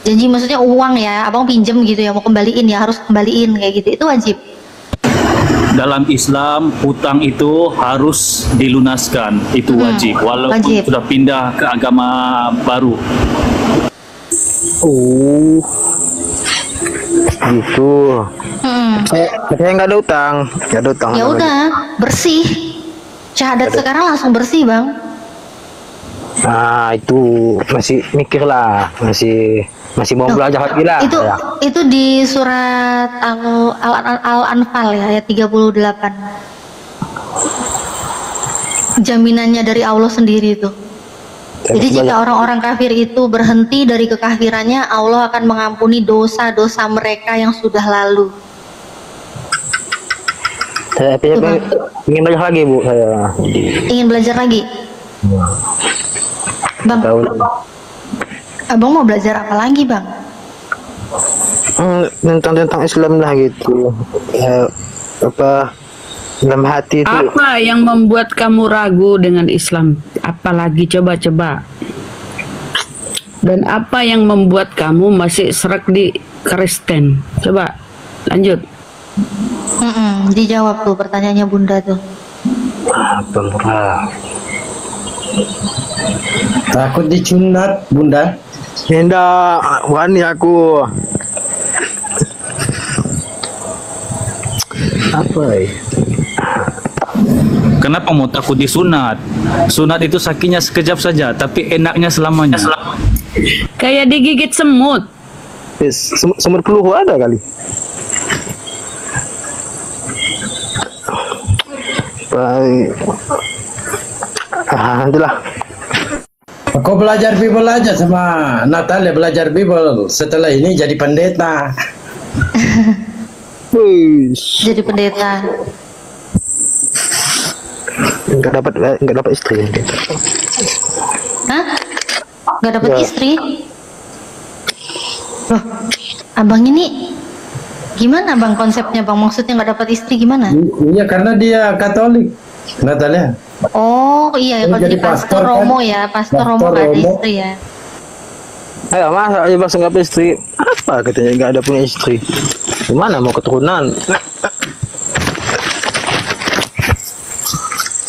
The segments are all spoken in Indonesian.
Janji maksudnya uang ya, abang pinjem gitu ya, mau kembaliin ya, harus kembaliin kayak gitu, itu wajib. Dalam Islam, hutang itu harus dilunaskan, itu wajib, walaupun Wajib. sudah pindah ke agama baru. Oh, gitu. Saya nggak ada utang, Ya udah, bersih. Syahadat sekarang langsung bersih bang. Nah, itu masih mikir lah, masih mau belajar lagi lah. Itu Ya. itu di surat Al-Anfal ya, ayat 38. Jaminannya dari Allah sendiri itu. Jadi jika orang-orang kafir itu berhenti dari kekafirannya, Allah akan mengampuni dosa-dosa mereka yang sudah lalu. Saya ingin belajar lagi bu, saya. Ingin belajar lagi? Bang, Tahu. abang mau belajar apa lagi bang? Tentang Islam lah gitu. Ya, apa dalam hati itu. Apa yang membuat kamu ragu dengan Islam? Apalagi coba-coba. Dan apa yang membuat kamu masih serak di Kristen? Coba lanjut. Dijawab tuh pertanyaannya bunda tuh. Apa murah? Takut dicunat, bunda. Hendak wani aku. Apa ya? Kenapa mau takut disunat? Sunat itu sakitnya sekejap saja, tapi enaknya selamanya. Kayak digigit semut. Semut peluh ada kali. Baik. Itulah. Kau belajar Bible aja sama Natalia, belajar Bible. Setelah ini jadi pendeta. Jadi pendeta. Enggak dapat istri. Hah? Gak dapat Ya. istri? Loh, abang ini gimana bang konsepnya bang? Maksudnya gak dapat istri gimana? Iya, karena dia Katolik, Natalia. Oh iya, Dia kalau jadi jadi pastor pastor, kan? Romo ya, pastor Romo Pastor gak ada Romo. istri ya. Ayo masa aja bang nggak punya istri? Apa katanya nggak ada punya istri? Gimana mau keturunan?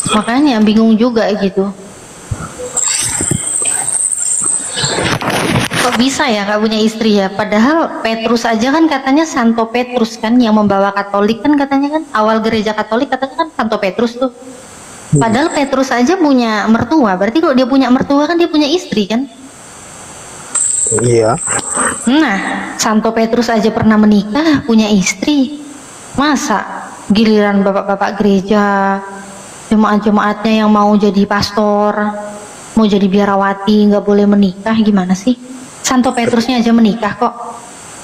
Makanya bingung juga gitu. Kok bisa ya nggak punya istri ya? Padahal Petrus aja kan katanya Santo Petrus kan yang membawa Katolik kan katanya kan awal gereja Katolik katanya kan Santo Petrus tuh. Padahal Petrus aja punya mertua. Berarti kalau dia punya mertua kan dia punya istri kan? Iya. Nah, Santo Petrus aja pernah menikah, punya istri. Masa giliran bapak-bapak gereja, jemaat-jemaatnya yang mau jadi pastor, mau jadi biarawati, nggak boleh menikah, gimana sih? Santo Petrusnya aja menikah kok.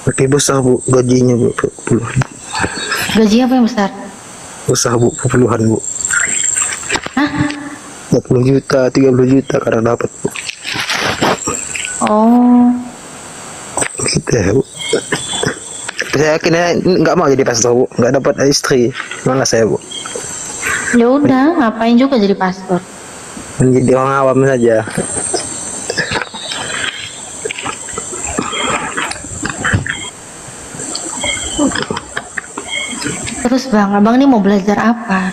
Tapi besar bu gajinya bu puluhan. Gaji apa yang besar? Besar bu puluhan bu. Hah? 20 juta, 30 juta kadang dapat bu. Oh, Gitu ya bu. Saya yakin nggak mau jadi pastor bu, nggak dapat istri. Mana saya bu? ya udah, ngapain juga jadi pastor? Menjadi orang awam saja. Terus bang, abang ini mau belajar apa?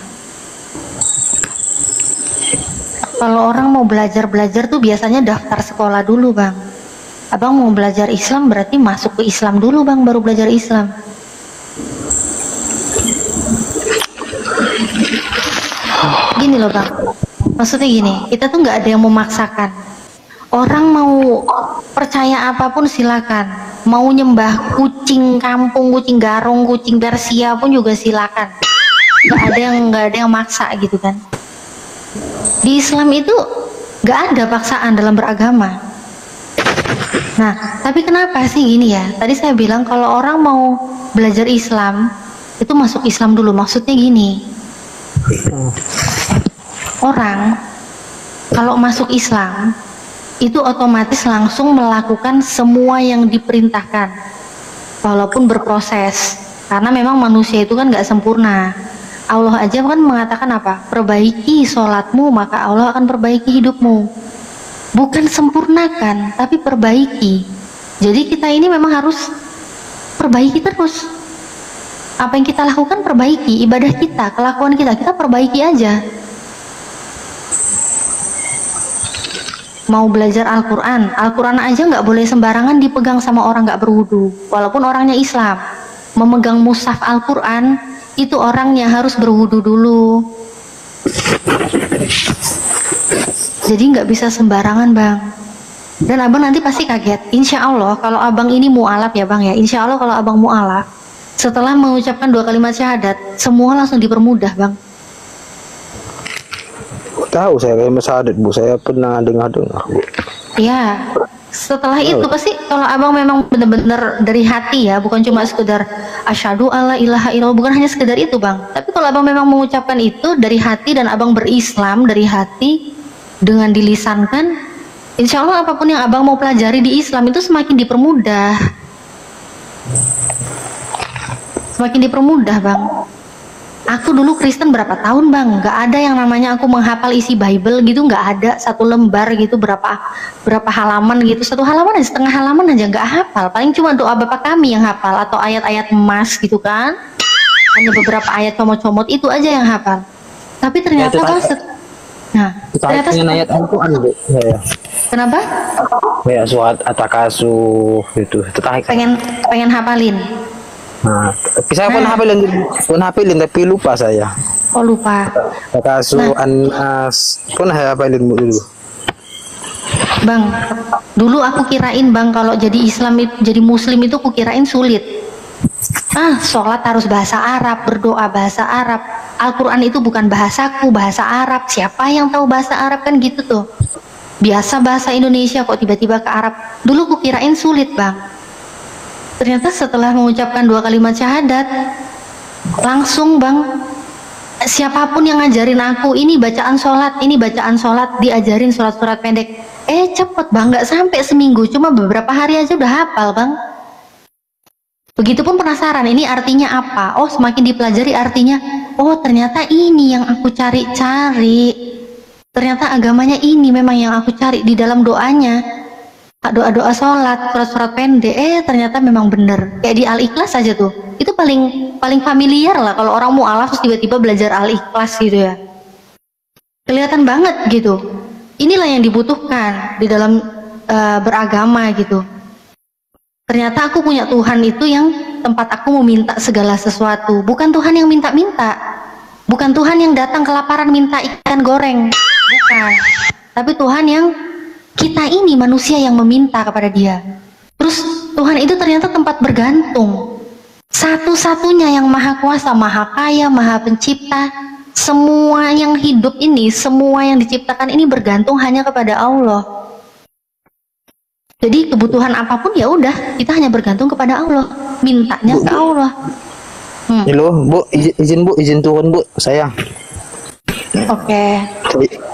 Kalau orang mau belajar tuh biasanya daftar sekolah dulu bang. Abang mau belajar Islam berarti masuk ke Islam dulu bang, baru belajar Islam. Gini loh bang, maksudnya gini, kita tuh nggak ada yang memaksakan. Orang mau percaya apapun silakan. Mau nyembah kucing kampung, kucing garong, kucing Persia pun juga silakan. Nggak ada yang maksa gitu kan. Di Islam itu nggak ada paksaan dalam beragama. Nah, tapi kenapa sih gini ya? Tadi saya bilang kalau orang mau belajar Islam itu masuk Islam dulu. Maksudnya gini, orang kalau masuk Islam itu otomatis langsung melakukan semua yang diperintahkan, walaupun berproses. Karena memang manusia itu kan nggak sempurna. Allah aja kan mengatakan apa? Perbaiki sholatmu maka Allah akan perbaiki hidupmu. Bukan sempurnakan, tapi perbaiki. Jadi kita ini memang harus perbaiki terus. Apa yang kita lakukan perbaiki, ibadah kita, kelakuan kita perbaiki aja. Mau belajar Al-Quran aja nggak boleh sembarangan dipegang sama orang nggak berwudu, walaupun orangnya Islam. Memegang mushaf Al-Quran itu orangnya harus berwudu dulu. Jadi nggak bisa sembarangan, Bang. Dan abang nanti pasti kaget. Insya Allah kalau abang ini mu'alaf ya, Bang ya. Insya Allah kalau abang mu'alaf, setelah mengucapkan 2 kalimat syahadat, semua langsung dipermudah, Bang. Tahu saya kalimat syahadat, Bu. Saya pernah dengar-dengar, Bu. Ya, setelah itu pasti kalau abang memang benar-benar dari hati ya, bukan cuma sekedar asyhadu alla ilaha illallah, bukan hanya sekedar itu, Bang. Tapi kalau abang memang mengucapkan itu dari hati dan abang berislam dari hati dengan dilisankan, insya Allah apapun yang abang mau pelajari di Islam itu semakin dipermudah. Semakin dipermudah, Bang. Aku dulu Kristen berapa tahun, Bang, nggak ada yang namanya aku menghafal isi Bible gitu, nggak ada. 1 lembar gitu berapa halaman gitu, 1 halaman aja, setengah halaman aja nggak hafal. Paling cuma doa Bapa Kami yang hafal atau ayat-ayat emas gitu kan, hanya beberapa ayat comot-comot itu aja yang hafal. Tapi ternyata ternyata ayat Al-Quran, Bu. Ya. Kenapa? Kayak surat At-Takasu gitu. Tertarik. Pengen hafalin. Nah, saya pun hafalin tapi lupa saya. Oh, lupa. Takasu An-Nas pun hafalin dulu. Bang, dulu aku kirain, Bang, kalau jadi Islam jadi Muslim itu kukirain sulit. Sholat harus bahasa Arab, berdoa bahasa Arab. Al-Quran itu bukan bahasaku, bahasa Arab. Siapa yang tahu bahasa Arab kan gitu tuh. Biasa bahasa Indonesia kok tiba-tiba ke Arab. Dulu kukirain sulit, Bang. Ternyata setelah mengucapkan 2 kalimat syahadat, langsung, Bang, siapapun yang ngajarin aku, ini bacaan sholat, diajarin surat-surat pendek. Cepet, Bang, nggak sampai seminggu, cuma beberapa hari aja udah hafal, Bang. Begitupun penasaran, ini artinya apa? Oh, semakin dipelajari artinya, oh ternyata ini yang aku cari-cari. Ternyata agamanya ini memang yang aku cari di dalam doanya. Doa-doa sholat, surat-surat pendek, ternyata memang bener. Kayak di Al-Ikhlas aja tuh, itu paling familiar lah kalau orang mu'alaf terus tiba-tiba belajar Al-Ikhlas gitu ya. Kelihatan banget gitu. Inilah yang dibutuhkan di dalam beragama gitu. Ternyata aku punya Tuhan itu yang tempat aku meminta segala sesuatu. Bukan Tuhan yang minta-minta. Bukan Tuhan yang datang kelaparan minta ikan goreng. Bukan. Tapi Tuhan yang kita ini manusia yang meminta kepada Dia. Terus Tuhan itu ternyata tempat bergantung. Satu-satunya yang maha kuasa, maha kaya, maha pencipta. Semua yang hidup ini, semua yang diciptakan ini bergantung hanya kepada Allah. Jadi kebutuhan apapun ya udah, kita hanya bergantung kepada Allah. Mintanya ke Allah. Halo, Bu, izin turun, Bu, sayang. Oke.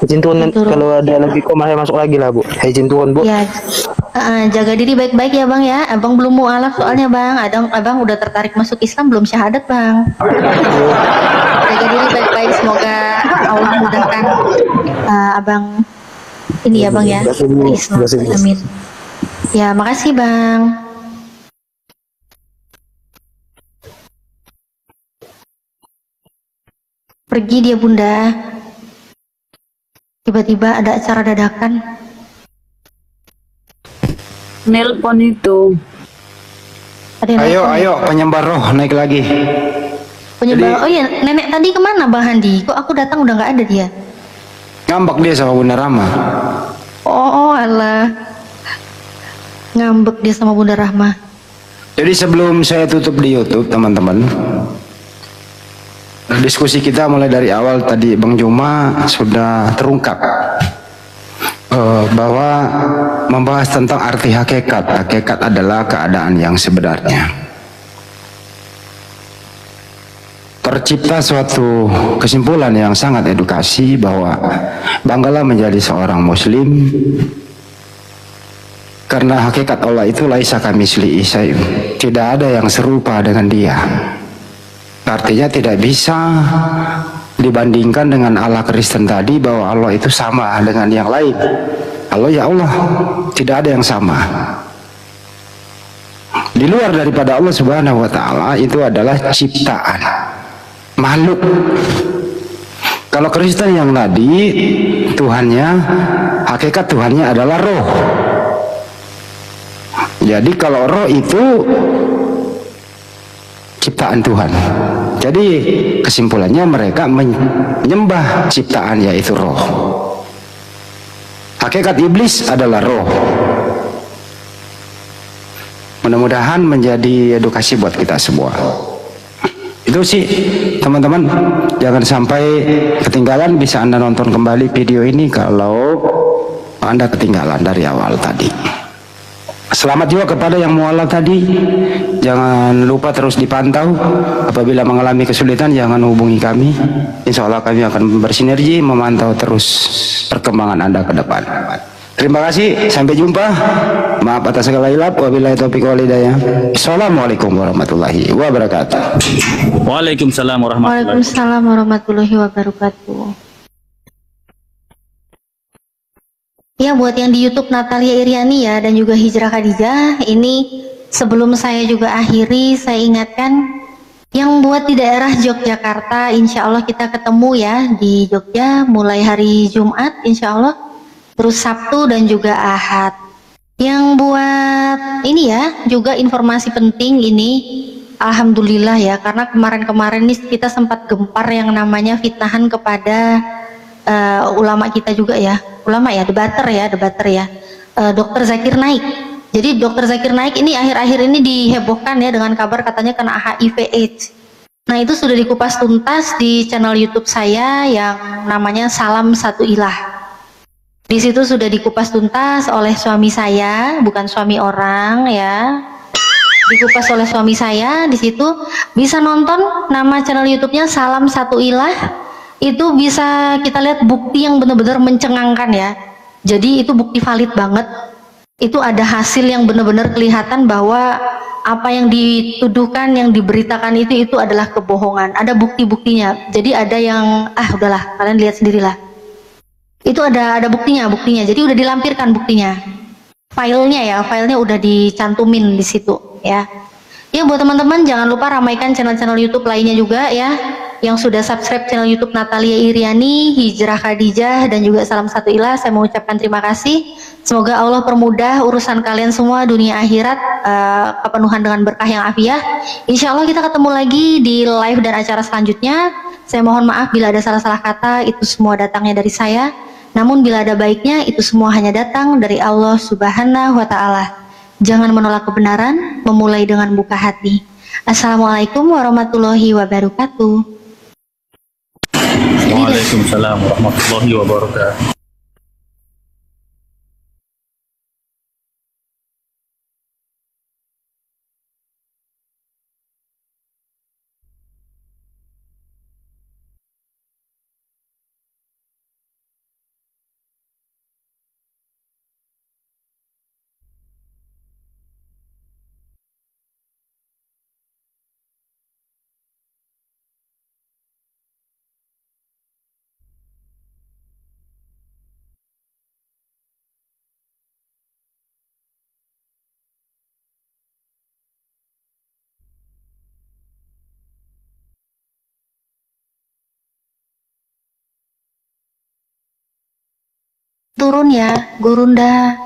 Izin turun, kalau ada lagi kok saya masuk lagi lah, Bu. Izin turun, Bu. Ya, jaga diri baik-baik ya, Bang ya. Abang belum mu'alaf soalnya, Bang. Abang udah tertarik masuk Islam, belum syahadat, Bang. Jaga diri baik-baik, semoga Allah mudahkan Abang ini ya, Bang ya. Islam. Amin. Ya, makasih, Bang. Pergi dia, Bunda. Tiba-tiba ada acara dadakan. Nelpon itu. Ada yang nelpon. Ayo, penyembar roh naik lagi. Penyebar. Oh iya, nenek tadi kemana, Bang Handi? Kok aku datang udah nggak ada dia? Ngambek dia sama Bunda Rama. Oh, alah. Ngambek dia sama Bunda Rahma. Jadi sebelum saya tutup di YouTube, teman-teman, diskusi kita mulai dari awal tadi Bang Juma sudah terungkap bahwa membahas tentang arti hakikat. Hakikat adalah keadaan yang sebenarnya. Tercipta suatu kesimpulan yang sangat edukasi bahwa banggalah menjadi seorang muslim karena hakikat Allah itu laisa kamitslihi syai'. Tidak ada yang serupa dengan Dia. Artinya tidak bisa dibandingkan dengan Allah Kristen tadi bahwa Allah itu sama dengan yang lain. Allah ya Allah, tidak ada yang sama. di luar daripada Allah Subhanahu wa taala itu adalah ciptaan makhluk. Kalau Kristen yang tadi Tuhannya, hakikat Tuhannya adalah roh. Jadi kalau roh itu ciptaan Tuhan. Jadi kesimpulannya mereka menyembah ciptaan yaitu roh. Hakikat iblis adalah roh. Mudah-mudahan menjadi edukasi buat kita semua. Itu sih teman-teman, jangan sampai ketinggalan. Bisa Anda nonton kembali video ini kalau Anda ketinggalan dari awal tadi. Selamat juga kepada yang mualaf tadi. Jangan lupa terus dipantau. Apabila mengalami kesulitan jangan hubungi kami. Insya Allah kami akan bersinergi memantau terus perkembangan Anda ke depan. Terima kasih, sampai jumpa. Maaf atas segala hilap. Wabillahi taufiq wal hidayah. Assalamualaikum warahmatullahi wabarakatuh. Waalaikumsalam warahmatullahi wabarakatuh. Waalaikumsalam warahmatullahi wabarakatuh. Ya, buat yang di YouTube Natalia Iriani ya dan juga Hijrah Khadijah, ini sebelum saya juga akhiri, saya ingatkan yang buat di daerah Yogyakarta, insya Allah kita ketemu ya di Jogja mulai hari Jumat insya Allah, terus Sabtu dan juga Ahad. Yang buat ini ya juga informasi penting ini, alhamdulillah ya, karena kemarin-kemarin nih kita sempat gempar yang namanya fitnahan kepada ulama kita juga ya, ulama ya, debater ya, Dr. Zakir Naik. Jadi Dr. Zakir Naik ini akhir-akhir ini dihebohkan ya dengan kabar katanya kena HIV/AIDS. Nah itu sudah dikupas tuntas di channel YouTube saya yang namanya Salam Satu Ilah. Di situ sudah dikupas tuntas oleh suami saya, bukan suami orang ya. Dikupas oleh suami saya. Di situ bisa nonton, nama channel YouTube-nya Salam Satu Ilah. Itu bisa kita lihat bukti yang benar-benar mencengangkan ya. Jadi itu bukti valid banget. Itu ada hasil yang benar-benar kelihatan bahwa apa yang dituduhkan, yang diberitakan itu adalah kebohongan. Ada bukti-buktinya. Jadi ada yang udahlah, kalian lihat sendirilah. Itu ada buktinya. Jadi udah dilampirkan buktinya. Filenya udah dicantumin di situ ya. Ya buat teman-teman jangan lupa ramaikan channel-channel YouTube lainnya juga ya. Yang sudah subscribe channel YouTube Natalia Iriani, Hijrah Khadijah dan juga Salam Satu Ilah, saya mengucapkan terima kasih. Semoga Allah permudah urusan kalian semua dunia akhirat, kepenuhan dengan berkah yang afiah. Insya Allah kita ketemu lagi di live dan acara selanjutnya. Saya mohon maaf bila ada salah-salah kata, itu semua datangnya dari saya. Namun bila ada baiknya, itu semua hanya datang dari Allah Subhanahu wa Ta'ala. Jangan menolak kebenaran, memulai dengan buka hati. Assalamualaikum warahmatullahi wabarakatuh. Waalaikumsalam warahmatullahi wabarakatuh. Turun ya, Gurunda,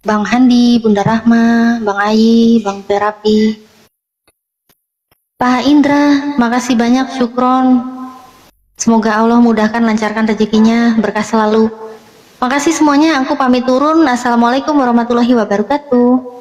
Bang Handi, Bunda Rahma, Bang Ayi, Bang Terapi, Pak Indra, makasih banyak, syukron. Semoga Allah mudahkan, lancarkan rezekinya, berkah selalu. Makasih semuanya, aku pamit turun. Assalamualaikum warahmatullahi wabarakatuh.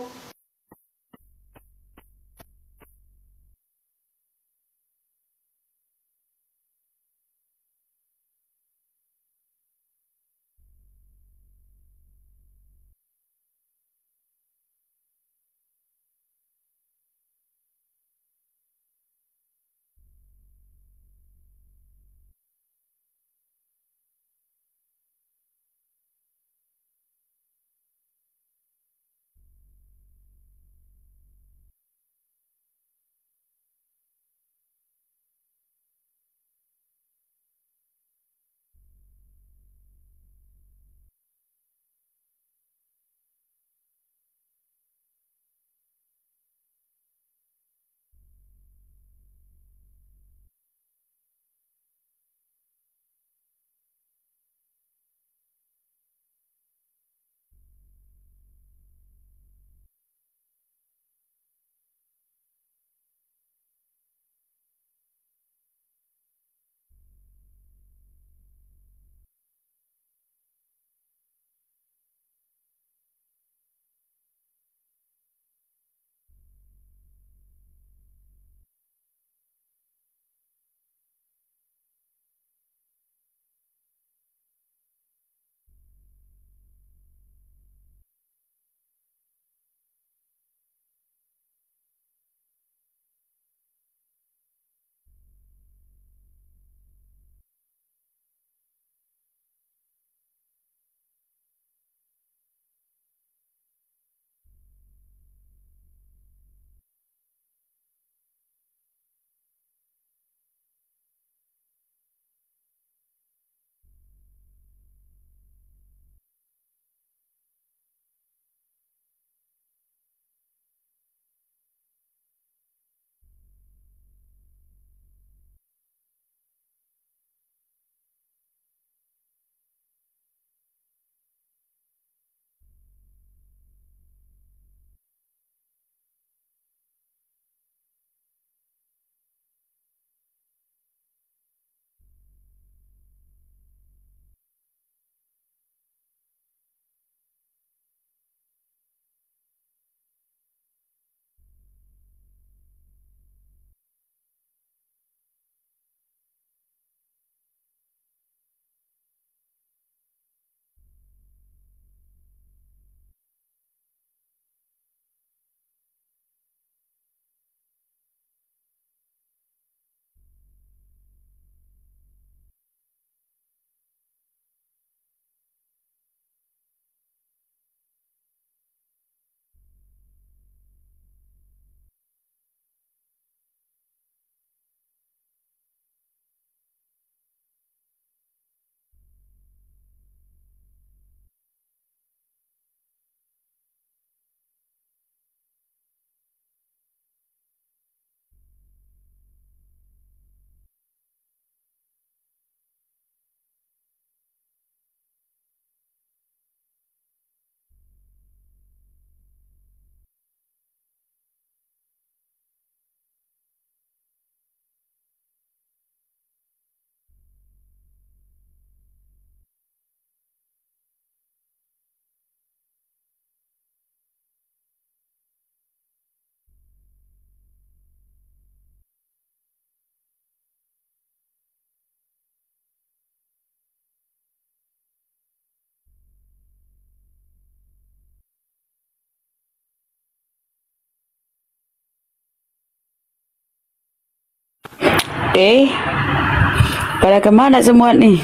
Pada kemana semua nih?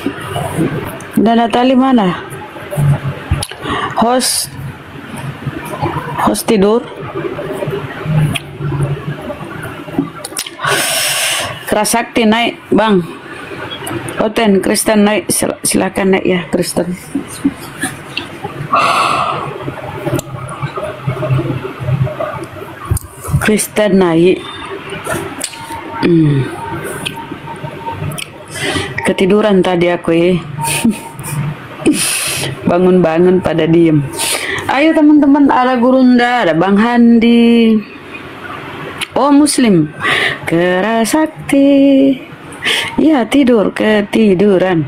Dan Natali mana? Host tidur. Kerasakti naik, Bang. Oten, Kristen naik. Silakan naik ya, Kristen. Kristen naik. Ketiduran tadi aku bangun-bangun pada diem. Ayo teman-teman, ala Gurunda, ada Bang Handi. Oh Muslim, Kerasakti. Ya tidur, ketiduran.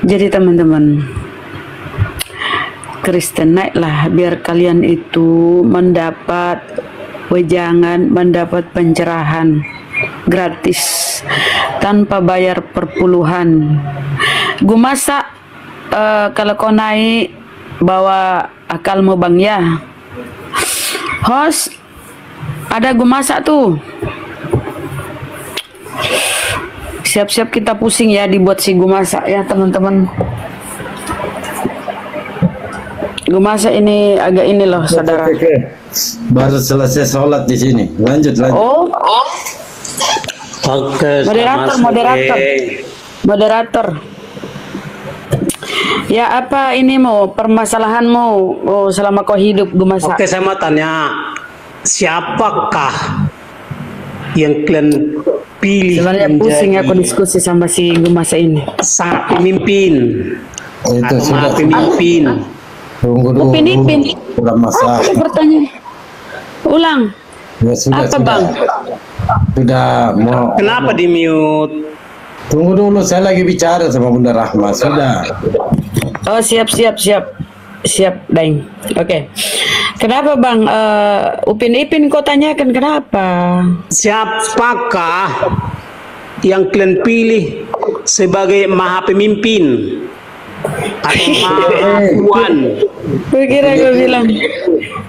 Jadi teman-teman, Kristen naiklah biar kalian itu mendapat wejangan, mendapat pencerahan gratis tanpa bayar perpuluhan. Gue masak kalau kau naik bawa akalmu Bang ya. Host, ada gue masak tuh. Siap-siap kita pusing ya dibuat si gue masak ya teman-teman. Gue masak ini agak ini loh saudara. Oke. Baru selesai sholat di sini. Lanjut. Oh. Oke, Moderator. Ya apa ini mau permasalahanmu selama kau hidup gue masak? Oke, saya mau tanya, siapakah yang kalian pilih Sebenarnya pusing aku diskusi sama si gue masak ini. sang pemimpin Itu atau sudah. maha pemimpin? Tunggu dulu. Pemimpin. Sudah masak. Apa bertanya? Ulang. Ya, sudah. Bang? Sudah mau. Kenapa di mute? Tunggu dulu, saya lagi bicara sama Bunda Rahma. Sudah. Oh siap, Daeng. Oke. Kenapa Bang? Upin Ipin kau tanyakan kenapa? Siapakah yang kalian pilih sebagai maha pemimpin atau maha tuan?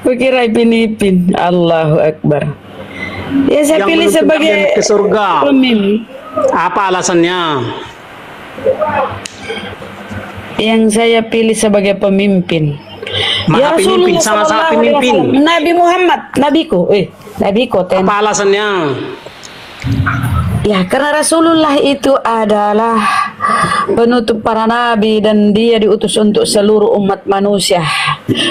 Kukira Ipin. Allahu Akbar. Ya saya Yang pilih menuntun sebagai kalian ke surga. pemimpin. Apa alasannya? Yang saya pilih sebagai pemimpin. Maha pemimpin, sama-sama Sallallahu Alaihi pemimpin. Wasallam. Nabi Muhammad, nabiku ten. Apa alasannya? Ya karena Rasulullah itu adalah penutup para nabi dan dia diutus untuk seluruh umat manusia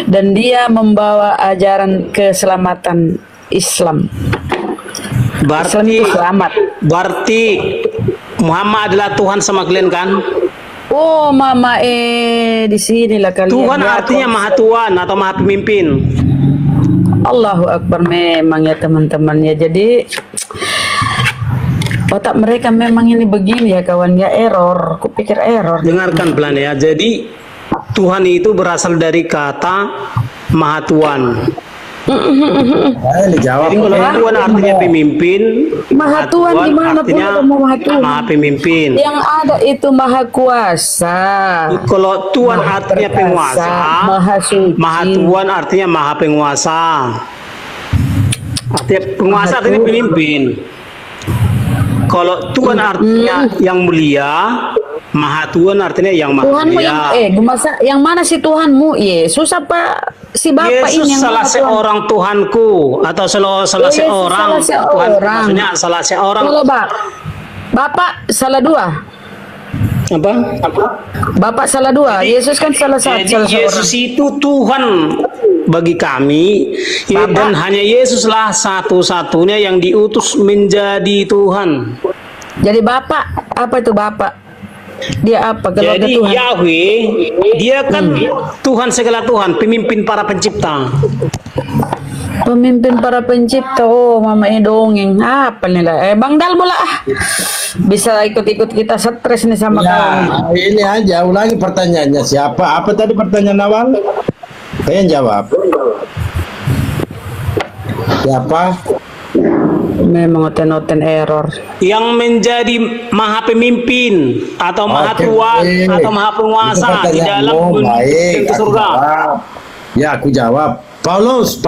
dan dia membawa ajaran keselamatan Islam. Islam itu selamat. Berarti Muhammad adalah Tuhan sama kalian kan? Oh mama di sinilah kalian. Tuhan artinya maha tuan atau maha pemimpin. Allahu Akbar memang ya teman-teman ya. Jadi otak mereka memang ini begini ya kawan ya, error. Kupikir error. Dengarkan pelan ya. Jadi Tuhan itu berasal dari kata maha tuan. Saya dijawab. Jadi kalau tuan artinya pemimpin, Maha Tuhan di mana pun artinya ada Maha Tuhan. maha pemimpin. Yang ada itu Maha Kuasa. Kalau tuan artinya penguasa, Maha Suci. maha tuan artinya maha penguasa. Artinya penguasa artinya pemimpin. Kalau Tuhan artinya yang mulia, maha Tuhan artinya yang maha Tuhanmu mulia. yang mana sih Tuhanmu? Yesus apa si Bapak Yesus ini yang salah Maha Tuhan? seorang Tuhanku atau salah Yesus seorang salah seorang. Tuhan, maksudnya salah seorang Kalau Bapak salah dua. apa? Bapak salah dua. Yesus kan salah satu. Jadi Yesus itu Tuhan bagi kami ya, dan hanya Yesuslah satu-satunya yang diutus menjadi Tuhan. Jadi Bapak apa itu Bapak? Dia apa? Kalau ada Jadi Tuhan. Yahweh dia kan Tuhan segala Tuhan, pemimpin para pencipta. Pemimpin para pencipta. Oh, mama ini dongeng. Apa nih lah? Bang Dal mula bisa ikut-ikut kita stres nih sama kawan. Ya, ini aja ulangi pertanyaannya siapa? Apa tadi pertanyaan awal? Saya yang jawab. Siapa? Memang oten-oten error. Yang menjadi maha pemimpin atau maha Oke, tuan baik. atau maha penguasa Itu di dalam pertanyaanmu, baik, pintu aku surga. jawab. Ya aku jawab. Paulus.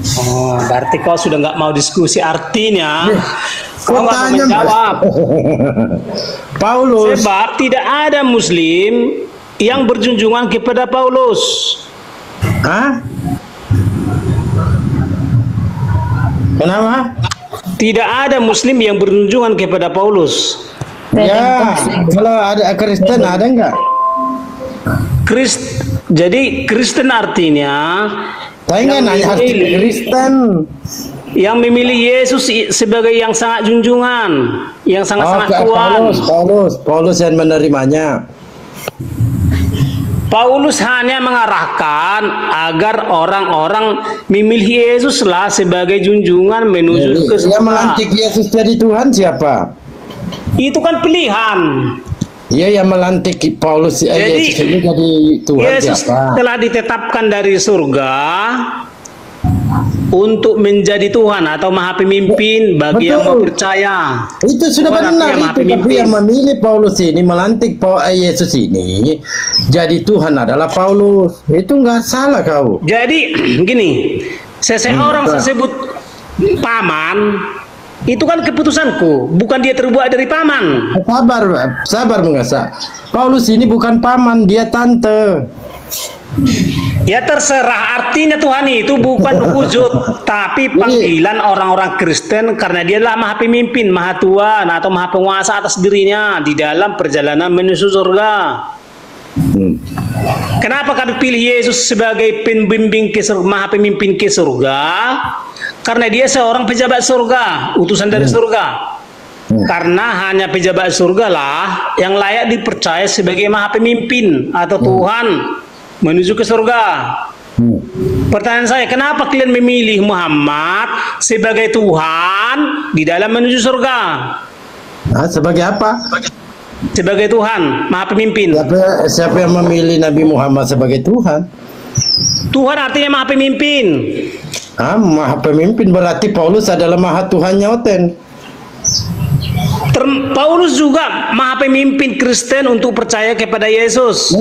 Oh, berarti kau sudah nggak mau diskusi, artinya kau nggak mau tanya, Mas. menjawab. Paulus. Sebab tidak ada Muslim yang berjunjungan kepada Paulus. Hah? Kenapa? Tidak ada Muslim yang berjunjungan kepada Paulus. Ya, kalau ada Kristen ada enggak? Jadi Kristen artinya Saya nggak nanya arti Kristen. yang memilih Yesus sebagai yang sangat junjungan, yang sangat-sangat Tuhan. Paulus yang menerimanya. Paulus hanya mengarahkan agar orang-orang memilih Yesuslah sebagai junjungan menuju ke Yang surga. melantik Yesus jadi Tuhan siapa? Itu kan pilihan. Iya, yang melantik Paulus Yesus ini jadi Tuhan Yesus siapa? telah ditetapkan dari surga untuk menjadi Tuhan atau maha pemimpin bagi yang mau percaya. Itu sudah Tuhan benar artinya maha itu, tapi pemimpin. yang memilih Paulus ini melantik Yesus ini jadi Tuhan adalah Paulus. Itu nggak salah kau. Jadi gini, seseorang Betul. tersebut paman, itu kan keputusanku, bukan dia terbuat dari paman. Sabar mengasa. Paulus ini bukan paman, dia tante. Ya terserah, artinya Tuhan itu bukan wujud, tapi panggilan orang-orang Kristen karena dia adalah maha pemimpin, maha Tuhan atau maha penguasa atas dirinya di dalam perjalanan menuju surga. Kenapa kami pilih Yesus sebagai pembimbing ke surga, maha pemimpin ke surga? Karena dia seorang pejabat surga, utusan dari surga. Karena hanya pejabat surga lah yang layak dipercaya sebagai maha pemimpin atau Tuhan menuju ke surga. Pertanyaan saya, kenapa kalian memilih Muhammad sebagai Tuhan di dalam menuju surga? Sebagai apa? Sebagai Tuhan, maha pemimpin. Siapa yang memilih Nabi Muhammad sebagai Tuhan? Tuhan artinya maha pemimpin. Maha pemimpin berarti Paulus adalah maha Tuhannya Oten. Paulus juga maha pemimpin Kristen untuk percaya kepada Yesus.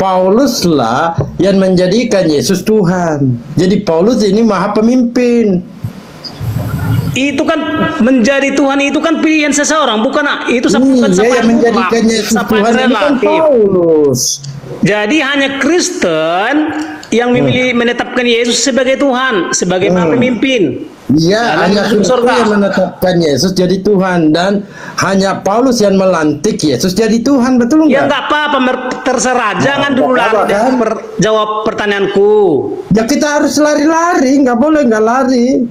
Paulus lah yang menjadikan Yesus Tuhan. Jadi Paulus ini maha pemimpin. Itu kan menjadi Tuhan itu kan pilihan seseorang, bukan itu bukan yang menjadikan Yesus Tuhan ini kan Paulus. Jadi hanya Kristen yang memilih menetapkan Yesus sebagai Tuhan, sebagai maha pemimpin. Iya, hanya Kristus yang menetapkan Yesus jadi Tuhan dan hanya Paulus yang melantik Yesus jadi Tuhan, betul Ya enggak? nggak apa-apa, terserah. Jangan dulu apa-apa, kan? jawab pertanyaanku. Ya kita harus lari-lari, nggak boleh nggak lari.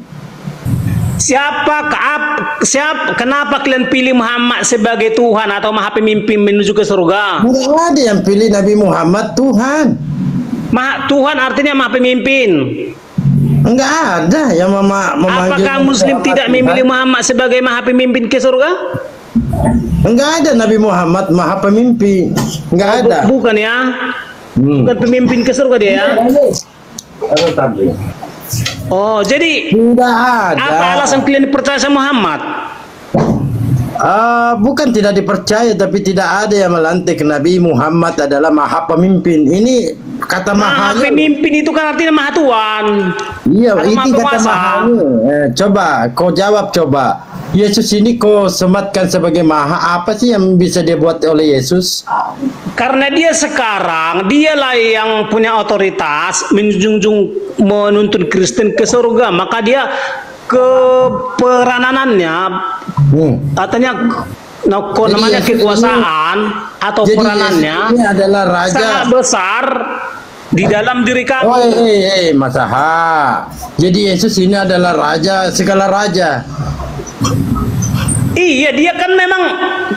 Kenapa kalian pilih Muhammad sebagai Tuhan atau maha pemimpin menuju ke surga? Nggak ada yang pilih Nabi Muhammad Tuhan. Tuhan artinya maha pemimpin. Enggak ada yang memanggil. Apakah Muslim tidak memilih Muhammad sebagai maha pemimpin ke surga? Enggak ada Nabi Muhammad maha pemimpin. Enggak ada. Bukan ya? Bukan pemimpin ke surga dia ya? Oh, jadi tidak ada. apa alasan kalian percaya sama Muhammad? Bukan tidak dipercaya, tapi tidak ada yang melantik Nabi Muhammad adalah maha pemimpin. Ini kata Maha mahanya. pemimpin itu kan artinya maha Tuhan. Iya, Atau itu maha kata penguasa. mahanya. Coba, kau jawab coba. Yesus ini kau sematkan sebagai maha, apa sih yang bisa dia buat oleh Yesus? Karena dia sekarang, dialah yang punya otoritas menuntun Kristen ke surga. Maka dia keperanannya, katanya namanya kekuasaan atau jadi peranannya Yesus ini adalah raja. sangat besar di dalam diri kami. Mas Aha. Jadi Yesus ini adalah raja, segala raja. Iya, dia kan memang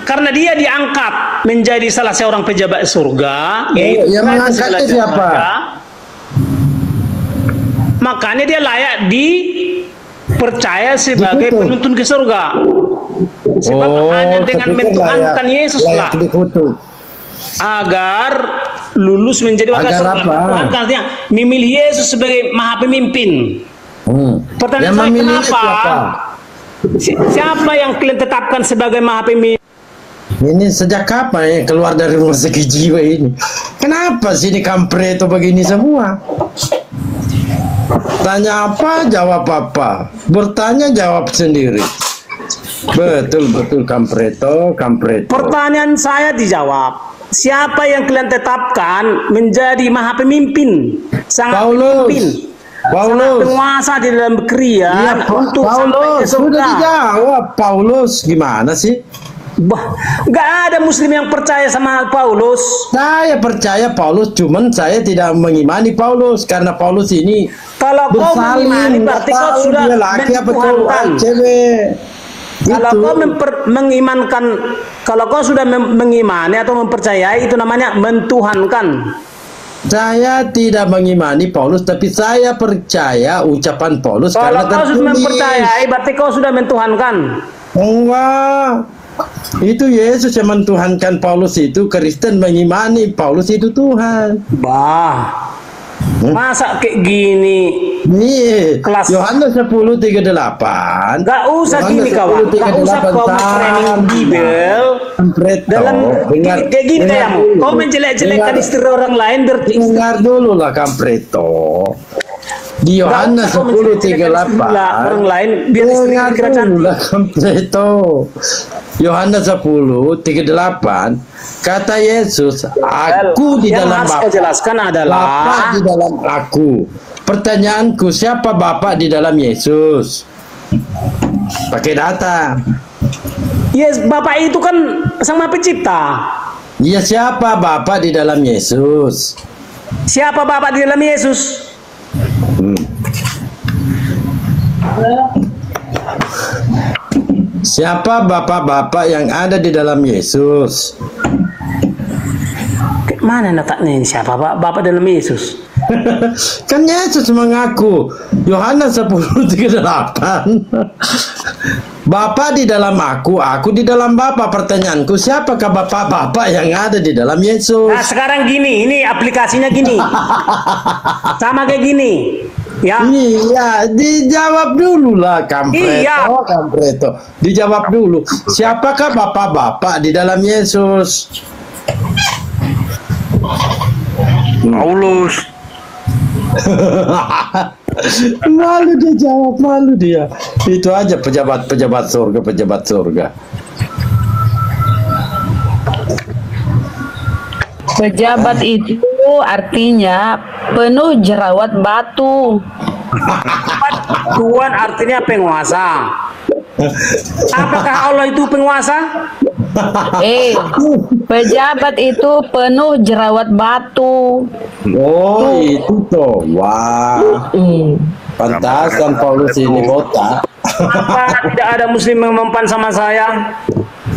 karena dia diangkat menjadi salah seorang pejabat surga. Yang mengangkatnya siapa? Makanya dia layak dipercaya sebagai penuntun ke surga. Sebab hanya dengan mentuhankan Yesus lah agar lulus menjadi wakil surga. Tuhan artinya memilih Yesus sebagai maha pemimpin. Pertanyaan saya, kenapa? Siapa yang kalian tetapkan sebagai maha pemimpin? Ini sejak kapan ya keluar dari rumah sakit jiwa ini? Kenapa sih ini kampret atau begini semua? Tanya apa, jawab apa. Bertanya, jawab sendiri. Betul Kampreto. Pertanyaan saya dijawab. Siapa yang kalian tetapkan menjadi maha pemimpin? Sangat pemimpin. Sangat penguasa di dalam krian untuk sampai ke surga. Sudah dijawab. Paulus gimana sih? Nggak ada muslim yang percaya sama Paulus. Saya percaya Paulus, cuman saya tidak mengimani Paulus karena Paulus ini Kalau kau mengimani, berarti kau sudah mentuhankan. Kalau kau mengimankan, kalau kau sudah mengimani atau mempercayai, itu namanya mentuhankan. Saya tidak mengimani Paulus, tapi saya percaya ucapan Paulus. Kalau karena kau sudah tertulis. mempercayai, berarti kau sudah mentuhankan. Enggak. Itu Yesus yang mentuhankan Paulus itu. Kristen mengimani Paulus itu Tuhan. Masa kayak gini? Nih, Kelas Yohanes 10:38. Gak usah gini kawan. Gak usah kau training Bible dalam kayak gini kamu. Kau menjelek-jelekkan istri orang lain berarti. Dengar dulu lah Kampreto. Di Yohanes 10:38 orang lain biar istri kira cantik. Kampreto. Yohanes 10:38 kata Yesus, aku di dalam Bapa. Yang jelaskan adalah Bapa di dalam aku. Pertanyaanku, siapa Bapa di dalam Yesus? Pakai data. Yes, Bapak itu kan Sang Maha Pencipta. Ya, siapa Bapa di dalam Yesus? Siapa Bapak di dalam Yesus? Siapa bapak-bapak yang ada di dalam Yesus? Mana letaknya ini siapa Bapak dalam Yesus? Kan Yesus mengaku Yohanes 10:38 Bapa di dalam aku di dalam Bapa. Pertanyaanku, siapakah bapak-bapak yang ada di dalam Yesus? Nah sekarang gini, ini aplikasinya gini. Sama kayak gini. Ya. Iya, dijawab dulu lah Kampreto. Dijawab dulu. Siapakah bapak-bapak di dalam Yesus? Paulus. Malu dia jawab, malu dia. Itu aja pejabat surga. Pejabat itu artinya penuh jerawat batu. Tuhan artinya penguasa. Apakah Allah itu penguasa? Pejabat itu penuh jerawat batu. Oh, itu toh. Wah. Pantasan Paulus ini botak. Apa tidak ada muslim yang mempan sama saya?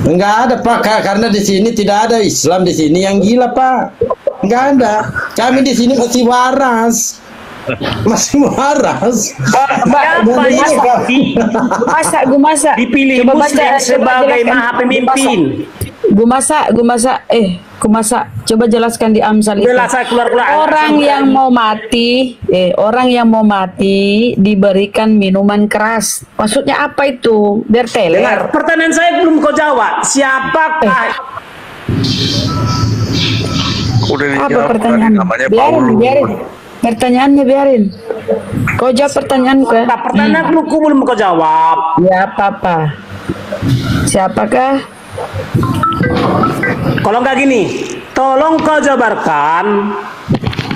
Enggak ada Pak, karena di sini tidak ada Islam di sini yang gila Pak. Enggak ada. Kami di sini masih waras. Gumasa. Dipilih muslim sebagai maha pemimpin. Gumasa. Coba jelaskan di Amsal itu. Orang yang mau mati diberikan minuman keras. Maksudnya apa itu? Biar teler. Dengar, pertanyaan saya belum kau jawab. Siapakah? Udah Apa dijawab pertanyaan? namanya Biarin. Pertanyaannya biarin. Kau jawab pertanyaanku ya. Nah, pertanyaan belum kau jawab. Ya apa-apa. Siapakah? Kalau nggak gini, tolong kau jabarkan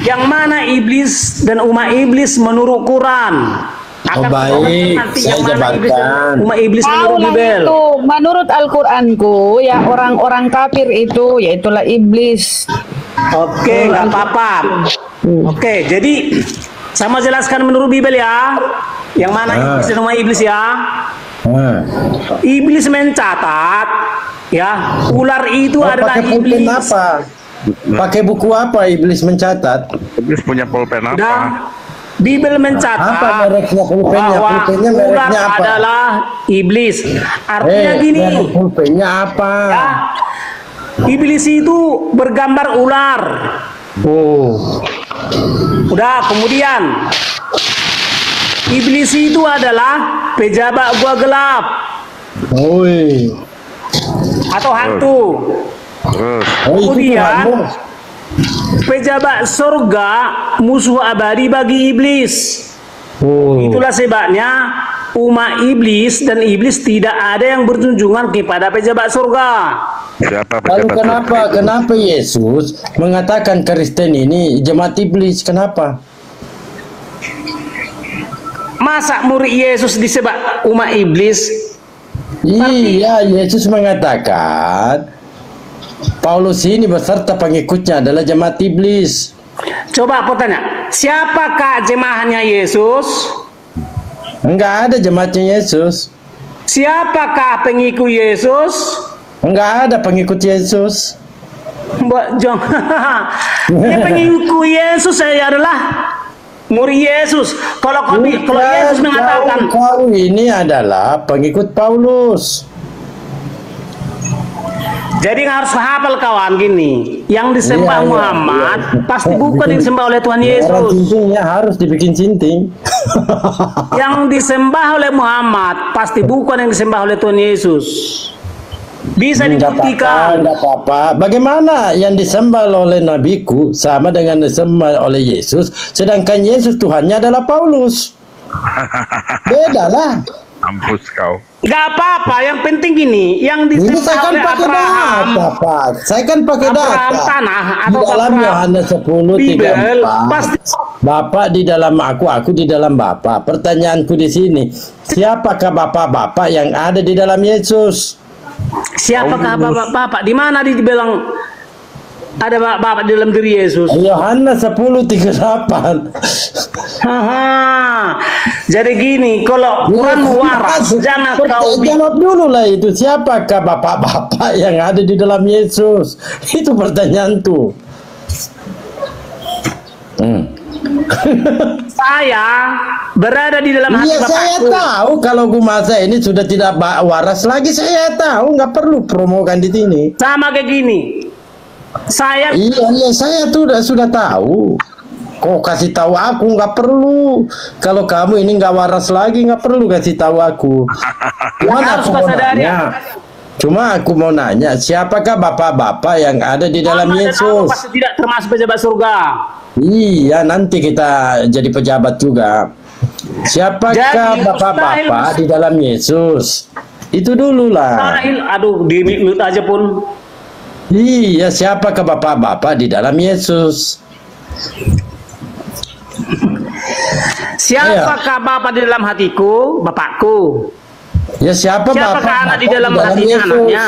yang mana iblis dan umat iblis menurut Quran. Baik, saya jabarkan. Umat iblis menurut Bible. Itu menurut Al-Qur'anku ya orang-orang kafir itu yaitulah iblis. Oke, nggak apa-apa. Oke, jadi sama jelaskan menurut Bible ya. Yang mana iblis dan umat iblis ya. Iblis mencatat ya, ular itu adalah iblis. Apa? Pakai buku apa iblis mencatat? Iblis punya pulpen apa? Dan Bible mencatat Apa mereknya pulpennya? bahwa Pulpennya ular mereknya apa? adalah iblis. Artinya gini, merek pulpennya apa? ya, iblis itu bergambar ular. Udah, kemudian iblis itu adalah pejabat gua gelap atau hantu. Kemudian pejabat surga musuh abadi bagi iblis. Oh. Itulah sebabnya umat iblis dan iblis tidak ada yang berjunjungan kepada pejabat surga. Siapa Lalu pejabat kenapa Yesus mengatakan Kristen ini jemaat iblis? Kenapa? Masa murid Yesus disebut umat iblis? Iya, Yesus mengatakan Paulus ini beserta pengikutnya adalah jemaat iblis. Coba aku tanya, siapakah jemaahnya Yesus? Enggak ada jemaatnya Yesus. Siapakah pengikut Yesus? Enggak ada pengikut Yesus. Mbak Jong, dia pengikut Yesus saya adalah murid Yesus. Kalau Yesus mengatakan kau ini adalah pengikut Paulus. jadi harus hafal kawan gini, yang disembah Muhammad pasti bukan yang disembah oleh Tuhan Orang Yesus. cintingnya harus dibikin cinting. Yang disembah oleh Muhammad pasti bukan yang disembah oleh Tuhan Yesus. Bisa dibuktikan. Enggak apa-apa. Bagaimana yang disembah oleh nabiku sama dengan disembah oleh Yesus, sedangkan Yesus Tuhannya adalah Paulus. Beda lah. Mampus kau. Gak apa-apa, yang penting gini, yang Ini disembah saya kan oleh pakai Abraham, data, Pak. Saya kan pakai Abraham data. tanah Di atau dalam Abraham Yohanes 10:34. Bibel, pasti Bapak di dalam aku di dalam Bapak. Pertanyaanku di sini, siapakah bapak-bapak yang ada di dalam Yesus? siapakah bapak-bapak? Di mana dibilang ada bapak-bapak di dalam diri Yesus? Yohanes 10:38. Haha. Jadi gini, kalau Quran waras, jangan kau Jawab dulu lah itu, siapakah bapak-bapak yang ada di dalam Yesus? Itu pertanyaanku. saya berada di dalam hati Iya, saya Bapakku. tahu kalau Gumasa ini sudah tidak waras lagi, saya tahu, nggak perlu promokan di sini. Sama kayak gini. Saya Iya, saya sudah tahu. Kok kasih tahu aku, nggak perlu. Kalau kamu ini nggak waras lagi, nggak perlu kasih tahu aku. harus sadari. Cuma aku mau nanya, siapakah bapak-bapak yang ada di dalam Muhammad dan Allah Yesus? pasti tidak termasuk pejabat surga. Iya, nanti kita jadi pejabat juga. Siapakah Jadi, bapak-bapak mustahil. di dalam Yesus? Itu dulu lah. Mustahil, aduh, di mute aja pun. Iya, siapakah bapak-bapak di dalam Yesus? Siapakah Bapak di dalam hatiku? Bapakku. Ya siapakah Siapakah anak di dalam hatinya? Yesus? Anaknya.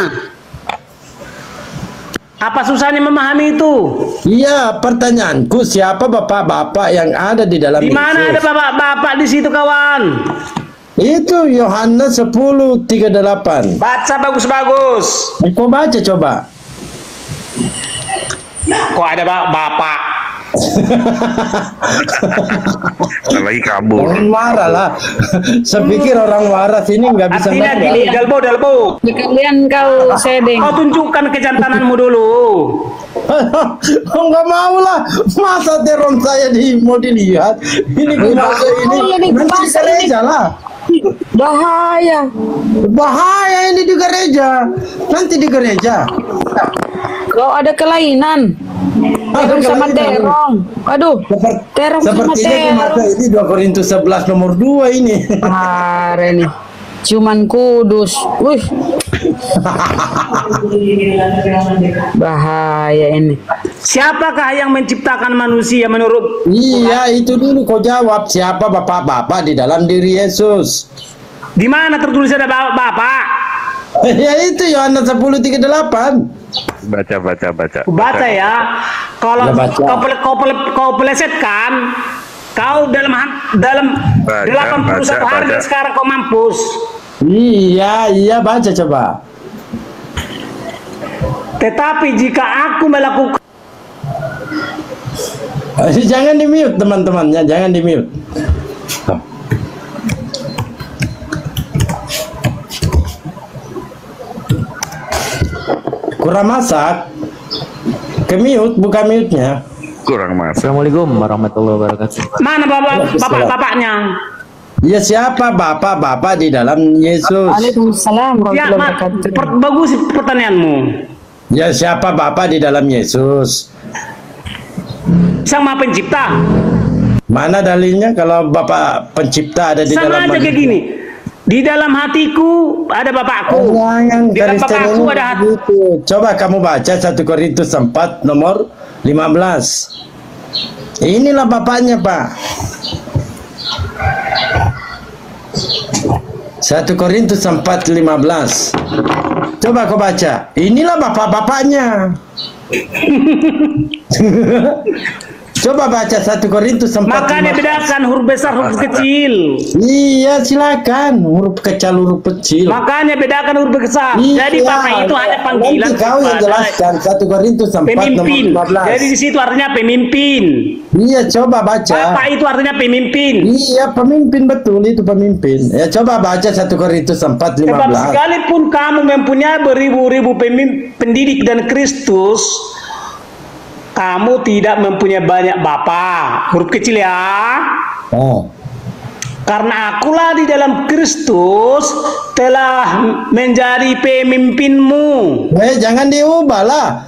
Apa susahnya memahami itu? Iya, pertanyaanku, siapa bapak-bapak yang ada di dalam Di mana ada Yesus? bapak-bapak di situ kawan? Itu Yohanes 10:38. Baca bagus-bagus. Kau baca coba. Kok ada bapak? Lagi kabur. Jangan marah lah. Saya pikir orang waras ini nggak bisa Artinya marah. gini, dalbo. Kalian kau sedeng. Kau tunjukkan kejantananmu dulu. Oh, nggak mau lah. Masa terong saya mau dilihat. Ini Gumasa ini. Nanti di gereja lah. Bahaya. Bahaya ini di gereja. Nanti di gereja. Kau ada kelainan. Terong sama terong. Aduh. Terong sama Sepertinya Gumasa terong. ini 2 Korintus 11 nomor 2 ini. Hari nih. Cuman kudus. Wih. Bahaya ini. Siapakah yang menciptakan manusia menurut? Iya, itu dulu kau jawab. Siapa bapak-bapak di dalam diri Yesus? Di mana tertulis ada bapak? Ya itu Yohanes 10:38. Baca. Baca ya. Kalau Ya, baca. kau pelesetkan, kau dalam Baca, 81 hari baca. dan sekarang kau mampus. Iya, baca coba. Tetapi jika aku melakukan Jangan di-mute teman-temannya, jangan di-mute. Kurang masak. Ke-mute, buka mute-nya. Kurang mas. Assalamualaikum warahmatullahi wabarakatuh. mana bapak-bapaknya? Ya siapa bapak-bapak di dalam Yesus? Waalaikumsalam Ya, warahmatullahi wabarakatuh. bagus pertanyaanmu. Ya siapa bapak di dalam Yesus? Sang Maha Pencipta. Mana dalilnya kalau Bapak pencipta ada di Sama dalam aja kayak gini. Di dalam hatiku ada Bapakku. Jangan Di dalam Kristen Bapakku ini ada hati. begitu. Coba kamu baca 1 Korintus 4 nomor 15. Inilah bapaknya, Pak. 1 Korintus 4:15. Coba kau baca. Inilah bapak-bapaknya. Coba baca 1 Korintus 4:15. Makanya bedakan huruf besar huruf kecil. Iya, silakan. Huruf kecil, huruf kecil. Makanya bedakan huruf besar. Iya, Jadi Bapak itu hanya panggilan nanti kau yang kepada jelaskan 1 Korintus 4 pemimpin. nomor 15. Jadi di situ artinya pemimpin. Iya, coba baca. Bapak itu artinya pemimpin. Iya, pemimpin, betul itu pemimpin. Ya, coba baca 1 Korintus 4:15. Sebab sekalipun kamu mempunyai beribu-ribu pendidik dan Kristus, kamu tidak mempunyai banyak bapak. Huruf kecil ya. Oh. Karena akulah di dalam Kristus telah menjadi pemimpinmu. Jangan diubah lah.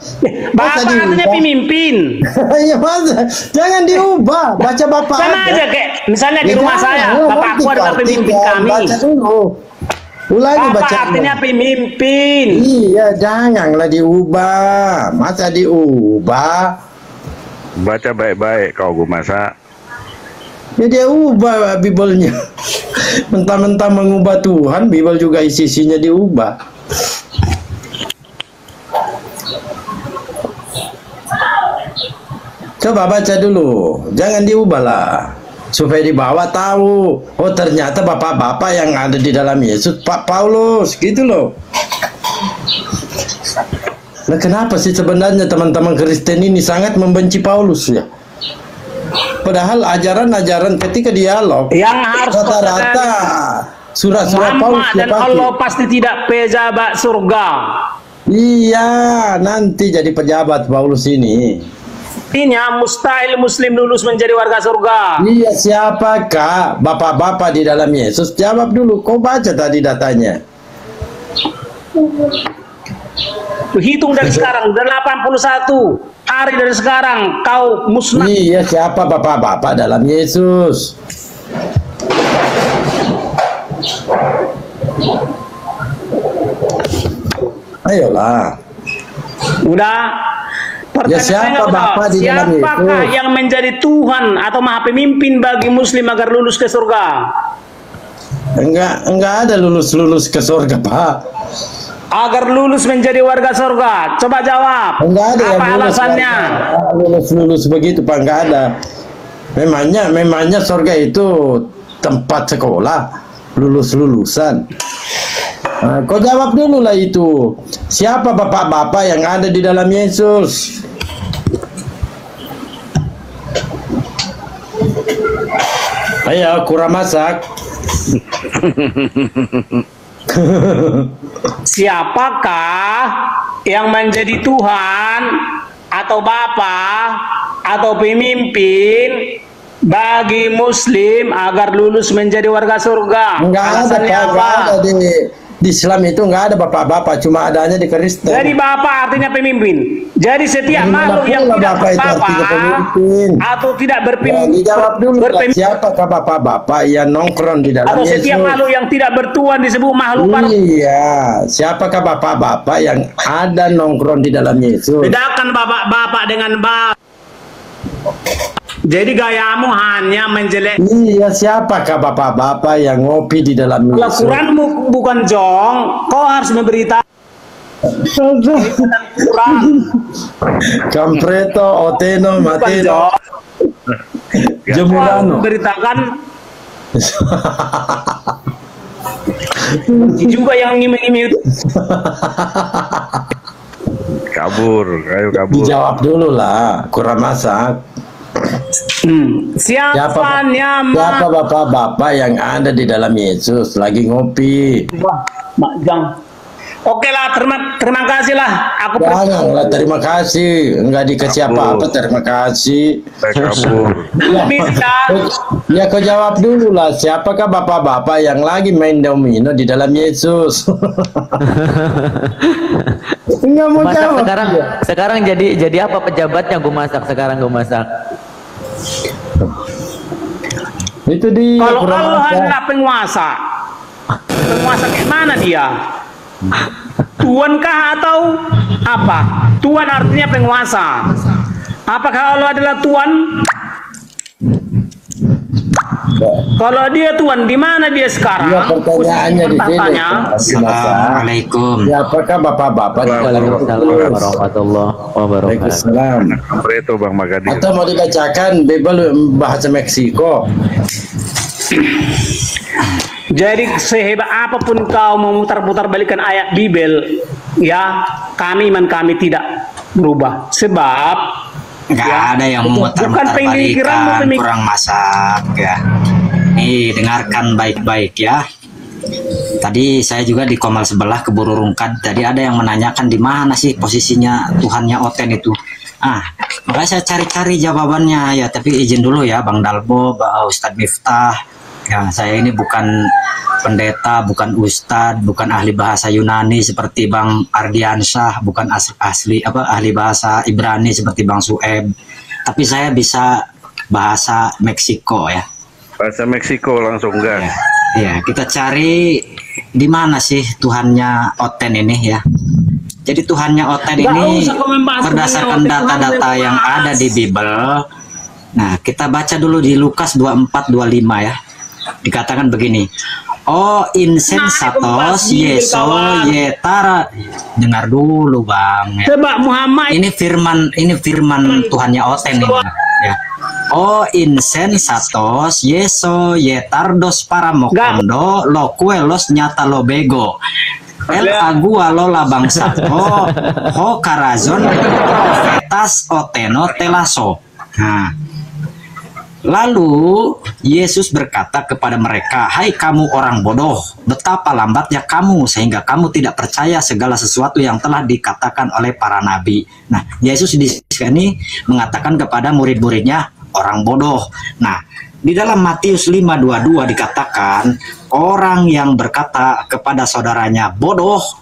Bapak artinya pemimpin. Iya, masa? Jangan diubah. Baca bapak Sama aja kayak misalnya di rumah saya, bapakku adalah pemimpin kami. Baca dulu. Ulangi Bapak baca. artinya pemimpin. Iya, janganlah diubah. Masa diubah? Baca baik-baik kau Gu Masak. Ya dia ubah Bible-nya. Mentah-mentah mengubah Tuhan, Bible juga isi-isinya diubah. Coba baca dulu, jangan diubah lah. Supaya dibawa tahu, oh ternyata bapak-bapak yang ada di dalam Yesus Pak Paulus, gitu loh. Nah, kenapa sih sebenarnya teman-teman Kristen ini sangat membenci Paulus ya? Padahal ajaran-ajaran ketika dialog yang harus rata-rata surah-surah Paulus dan Allah pasti tidak pejabat surga. Iya, nanti jadi pejabat Paulus ini. Artinya mustahil Muslim lulus menjadi warga surga. Iya, siapakah bapak-bapak di dalam Yesus? Jawab dulu, kau baca tadi datanya. Hitung dari sekarang, 81 hari dari sekarang kau musnah. Iya, siapa bapak-bapak dalam Yesus? Ayolah. Udah. Ya, siapa bapak di dalam siapakah Yesus? yang menjadi Tuhan atau maha pemimpin bagi Muslim agar lulus ke surga? Enggak ada lulus ke surga, Pak. Agar lulus menjadi warga surga. Coba jawab. Enggak ada apa yang alasannya? Lulus begitu, Pak, enggak ada. Memangnya surga itu tempat sekolah, lulusan. Nah, kau jawab dulu lah itu. Siapa bapak-bapak yang ada di dalam Yesus? Ayo, kurang masak. Siapakah yang menjadi Tuhan atau Bapa atau pemimpin bagi Muslim agar lulus menjadi warga surga? Enggak ada, Pak. Enggak ada di Islam itu, enggak ada bapak-bapak, cuma adanya di Kristen. Jadi Bapak artinya pemimpin. Jadi setiap makhluk yang tidak berbapak atau tidak berpemimpin, dijawab dulu, siapakah bapak-bapak yang nongkrong di dalam atau Yesus? setiap makhluk yang tidak bertuan disebut makhluk baru. Iya, siapakah bapak-bapak yang ada nongkrong di dalam Yesus? Bedakan bapak-bapak dengan bapak. Jadi gayamu hanya menjelek. Iya, siapakah bapak-bapak yang ngopi di dalam Kalau Yesus? Quranmu bukan jong, kau harus memberitahu. Quran. Kampreto, Oteno, Mateno, Jemurano. Memberitakan. Juga yang ngimi-ngimi. Kabur, ayo kabur. Dijawab dulu lah, kurang masak. Siapa bapak-bapak yang ada di dalam Yesus lagi ngopi? Wah, Mak Jang. Oke lah, terima kasih lah. Aku Janganlah terima kasih, enggak dikasih apa-apa, terima kasih. Kabur. Ya, kau jawab dulu lah, siapakah bapak-bapak yang lagi main domino di dalam Yesus? Enggak mau jawab. Sekarang jadi apa pejabatnya gue masak sekarang gue masak. Itu dia. Kalau kurang Allah ajar. adalah penguasa, penguasa kayak mana dia? Tuan kah atau apa? Tuan artinya penguasa. Apakah Allah adalah Tuan? Kalau dia Tuan, di mana dia sekarang? Ya, pertanyaannya di sini. Pertanyaannya, Assalamualaikum. Siapakah bapak-bapak di dalam Waalaikumsalam warahmatullahi wabarakatuh. Waalaikumsalam. Preto Bang Magadir. Atau mau dibacakan Bible bahasa Meksiko? jadi sehebat apapun kau memutar-putar balikan ayat Bible, ya iman kami tidak berubah. Sebab Nggak ada yang bukan memutar-mutar pemikiranmu, balikan, kurang masak ya. Nih, dengarkan baik-baik ya. Tadi saya juga di komal sebelah keburu rungkat. Tadi ada yang menanyakan di mana sih posisinya Tuhannya Oten itu. Makanya saya cari-cari jawabannya ya. Tapi izin dulu ya, Bang Dalbo, Bang Ustadz Miftah. Ya, saya ini bukan pendeta, bukan ustadz, bukan ahli bahasa Yunani seperti Bang Ardiansyah, bukan ahli bahasa Ibrani seperti Bang Sueb. Tapi saya bisa bahasa Meksiko ya. Bahasa Meksiko langsung enggak. Ya, kita cari di mana sih Tuhannya Oten ini ya. Jadi Tuhannya Oten ini berdasarkan data-data yang ada di Bible. Nah, kita baca dulu di Lukas 24-25 ya. Dikatakan begini. Oh insensatos yeso yetara. Dengar dulu Bang ya. Sebab Muhammad Ini firman Tuhannya Oten ini ya. Oh insensatos yeso yetardos para mokondo lo kuelos nyata lo bego el agua lo la bangsato ho karazon profetas oteno telaso. Nah, lalu Yesus berkata kepada mereka, hai kamu orang bodoh, betapa lambatnya kamu sehingga kamu tidak percaya segala sesuatu yang telah dikatakan oleh para nabi. Nah, Yesus di sini mengatakan kepada murid-muridnya orang bodoh. Nah, di dalam Matius 5:22 dikatakan orang yang berkata kepada saudaranya bodoh,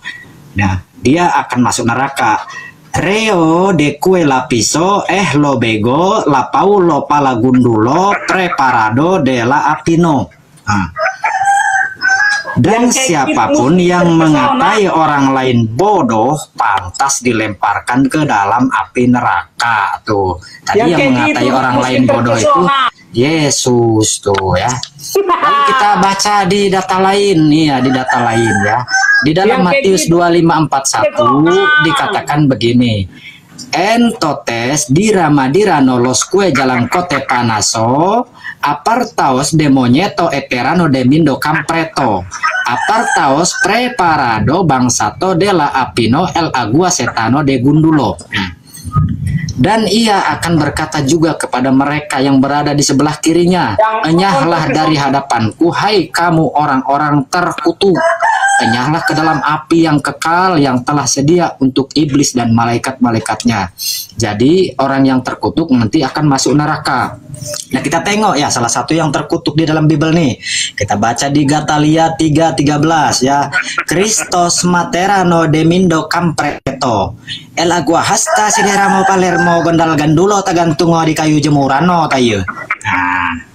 nah dia akan masuk neraka. Reo de cue lapiso lo bego la paulo palagundulo preparado de la apino. Dan siapapun yang mengatai orang lain bodoh pantas dilemparkan ke dalam api neraka. Tuh tadi yang mengatai orang lain bodoh itu Yesus tuh ya. Lalu kita baca di data lain nih ya, di data lain ya. Di dalam Matius 25:41 dikatakan begini. Entotes diramadira los kue jalan kote panaso apartaos demonieto eterano de mindo campreto apartaos preparado bangsato de la apino el agua setano de gundulo. Dan ia akan berkata juga kepada mereka yang berada di sebelah kirinya, enyahlah dari hadapanku, hai kamu orang-orang terkutuk, enyahlah ke dalam api yang kekal yang telah sedia untuk iblis dan malaikat-malaikatnya. Jadi orang yang terkutuk nanti akan masuk neraka. Nah kita tengok ya salah satu yang terkutuk di dalam Bible nih. Kita baca di Gatalia 3:13 ya. Christos materano de mindo campreto. El agua hasta sideramo palermo gondal gandulo tagantungo di kayu jemurano tayo. Nah,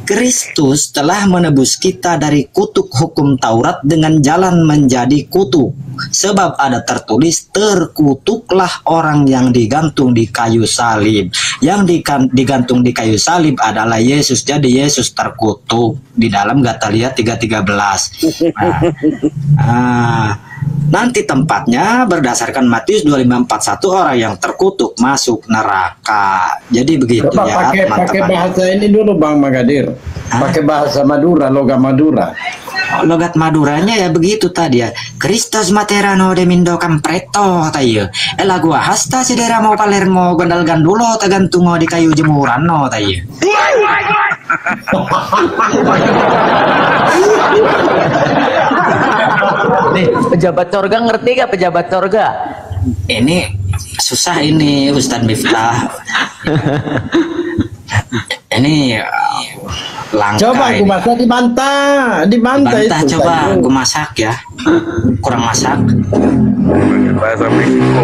Kristus telah menebus kita dari kutuk hukum Taurat dengan jalan menjadi kutuk. Sebab ada tertulis, terkutuklah orang yang digantung di kayu salib. Yang digantung di kayu salib adalah Yesus. Jadi Yesus terkutuk di dalam Gatalia 3:13. Nanti tempatnya berdasarkan Matius 25:41 orang yang terkutuk masuk neraka. Jadi begitu. Coba ya pakai bahasa ini dulu Bang Magadir. Pakai bahasa Madura, logam Madura. Logat Maduranya ya begitu tadi ya. Christos materano de mindo campreto tayo. Elagua hasta sideramo palermo gondal gandulo tagantungo di kayu jemuran no tayo. Nih, pejabat sorga ngerti gak pejabat sorga? Ini susah ini Ustadz Miftah. Ini langka. Coba aku masak dibantah itu. Coba aku masak ya. Kurang masak. Bahasa Meksiko.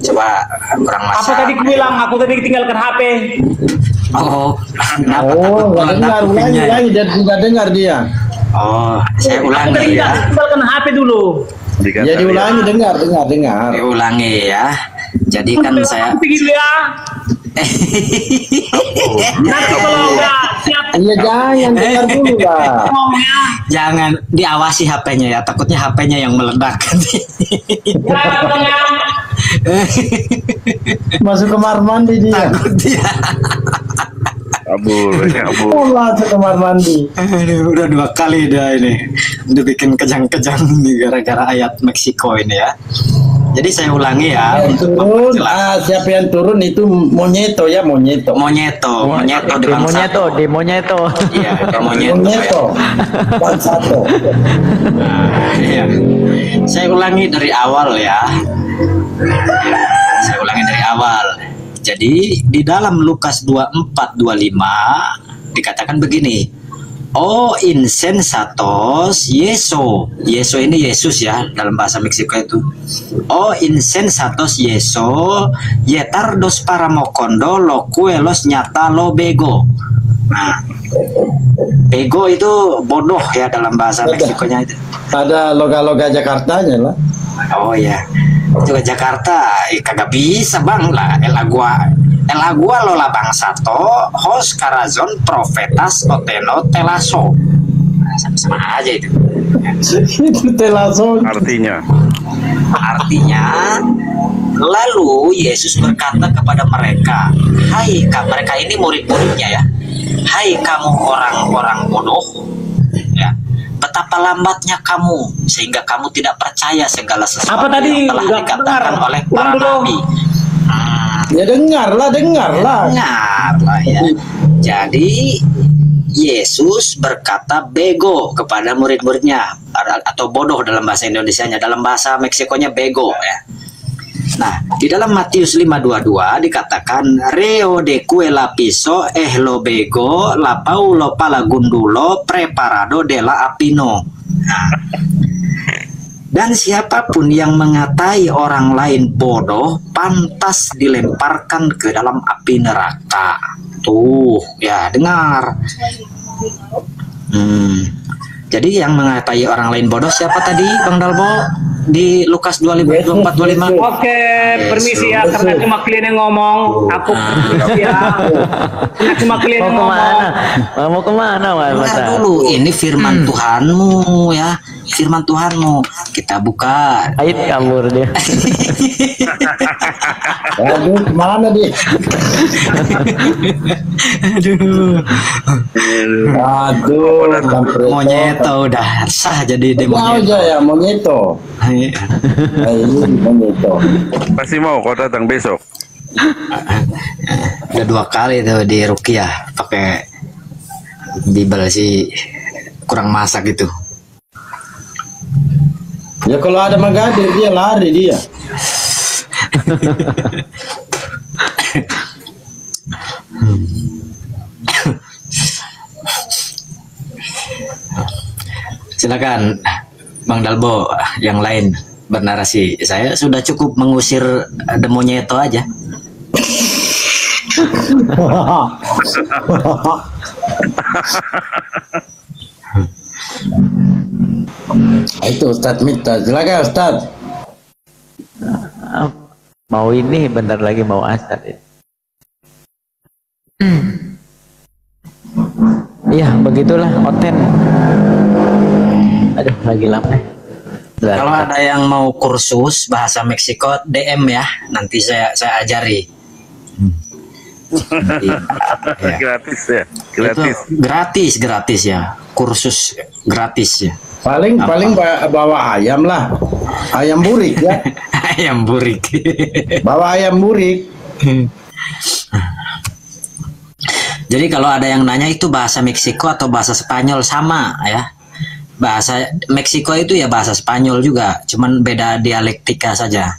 Coba kurang Apa masak. tadi ku bilang? Aku tadi tinggalkan HP. Oh, kenapa Oh, takut nggak meledak dengar, ulangi, kupingnya ya? ulangi, dia nggak dengar dia. Oh, saya Aku tadi ulangi ya. tinggalkan HP dulu. Dikata Ya dia. diulangi, dengar. Ulangi ya. Jadi kan saya Aku pergi dulu ya. Nanti kalau nggak siap Iya jangan dengar dulu lah. ngomongnya. jangan diawasi HP-nya ya, takutnya HP-nya yang meledak. Ya, pokoknya. Masuk kamar mandi dia. Takut dia. Kabur, kabur. Oh, masuk kamar mandi. Aduh, udah 2 kali dah ini. Udah bikin kejang-kejang nih gara-gara ayat Meksiko ini ya. Jadi saya ulangi ya. Yang untuk turun, memperjelas. siapa yang turun itu Monyeto ya, Monyeto. Monyeto di bangsa. Di Monyeto. Iya, Monyeto. Monyeto. Bang satu. Iya. Saya ulangi dari awal ya. Saya ulangi dari awal. Jadi di dalam Lukas 24:25 dikatakan begini. O insensatos Yeso. Yeso ini Yesus ya dalam bahasa Meksiko itu. O insensatos Yeso yetardos paramokondo lokuelos nyata lo bego. Nah, bego itu bodoh ya dalam bahasa Meksikonya itu. Ada loga-loga Jakartanya lah. Oh ya, juga Jakarta, kagak bisa bang lah. El agua lo la bangsato, hos karazon profetas oteno telaso. Nah, sama-sama aja itu. Itu telason. Artinya, Lalu Yesus berkata kepada mereka, hai mereka ini murid-muridnya ya, hai kamu orang-orang bodoh, ya. Betapa lambatnya kamu sehingga kamu tidak percaya segala sesuatu Apa tadi? yang telah Nggak dikatakan dengar. oleh para Ulang dulu. nabi. Ya dengarlah. Dengarlah ya. Jadi Yesus berkata bego kepada murid-muridnya atau bodoh dalam bahasa Indonesianya, dalam bahasa Meksikonya bego ya. Nah, di dalam Matius 5:22 dikatakan reo de cuela piso lo bego la paulo palagundulo preparado de la apino. Nah, dan siapapun yang mengatai orang lain bodoh pantas dilemparkan ke dalam api neraka. Tuh, ya dengar. Jadi yang mengatai orang lain bodoh siapa tadi, Bang Dalbo? Di Lukas 24:25. Oke, permisi ya, karena cuma klien yang ngomong. Aku permisi ya. Karena cuma klien yang ngomong. Mau kemana, Mas? Dengar dulu, ini firman Tuhanmu ya, firman Tuhanmu. Kita buka. Ait kabur dia. Aduh, kemana dia? Aduh, Monyeto udah sah jadi Mau demonya. aja ya, Monyeto. Ini Monyeto. pasti mau kau datang besok. Udah 2 kali tuh di Rukiah pakai Bible sih, kurang masak gitu. Ya kalau ada Magadir dia lari dia. Silakan Bang Dalbo yang lain bernarasi. Saya sudah cukup mengusir demonya itu aja. Itu Ustadz minta. Silakan Ustadz. Mau ini bentar lagi mau asar ya. Iya begitulah Oten. Aduh lagi lama. Kalau ada yang mau kursus bahasa Meksiko DM ya, nanti saya ajari. Ya. Gratis ya, gratis. Itu gratis ya, kursus gratis ya. Paling bawa ayam lah, ayam burik ya. Ayam burik. Bawa ayam burik. Jadi kalau ada yang nanya itu bahasa Meksiko atau bahasa Spanyol sama ya. Bahasa Meksiko itu ya bahasa Spanyol juga, cuman beda dialektika saja.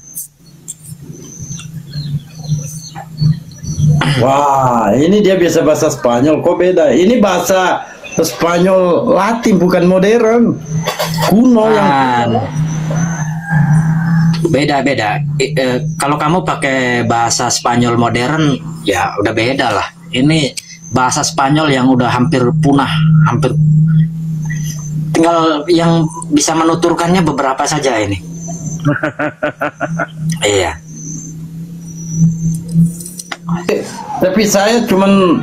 Wah, ini dia biasa bahasa Spanyol, kok beda? Ini bahasa Spanyol Latin bukan modern, kuno yang. Beda-beda. Kalau kamu pakai bahasa Spanyol modern, ya udah beda lah. Ini bahasa Spanyol yang udah hampir punah, hampir tinggal yang bisa menuturkannya beberapa saja ini. Iya. Tapi saya cuman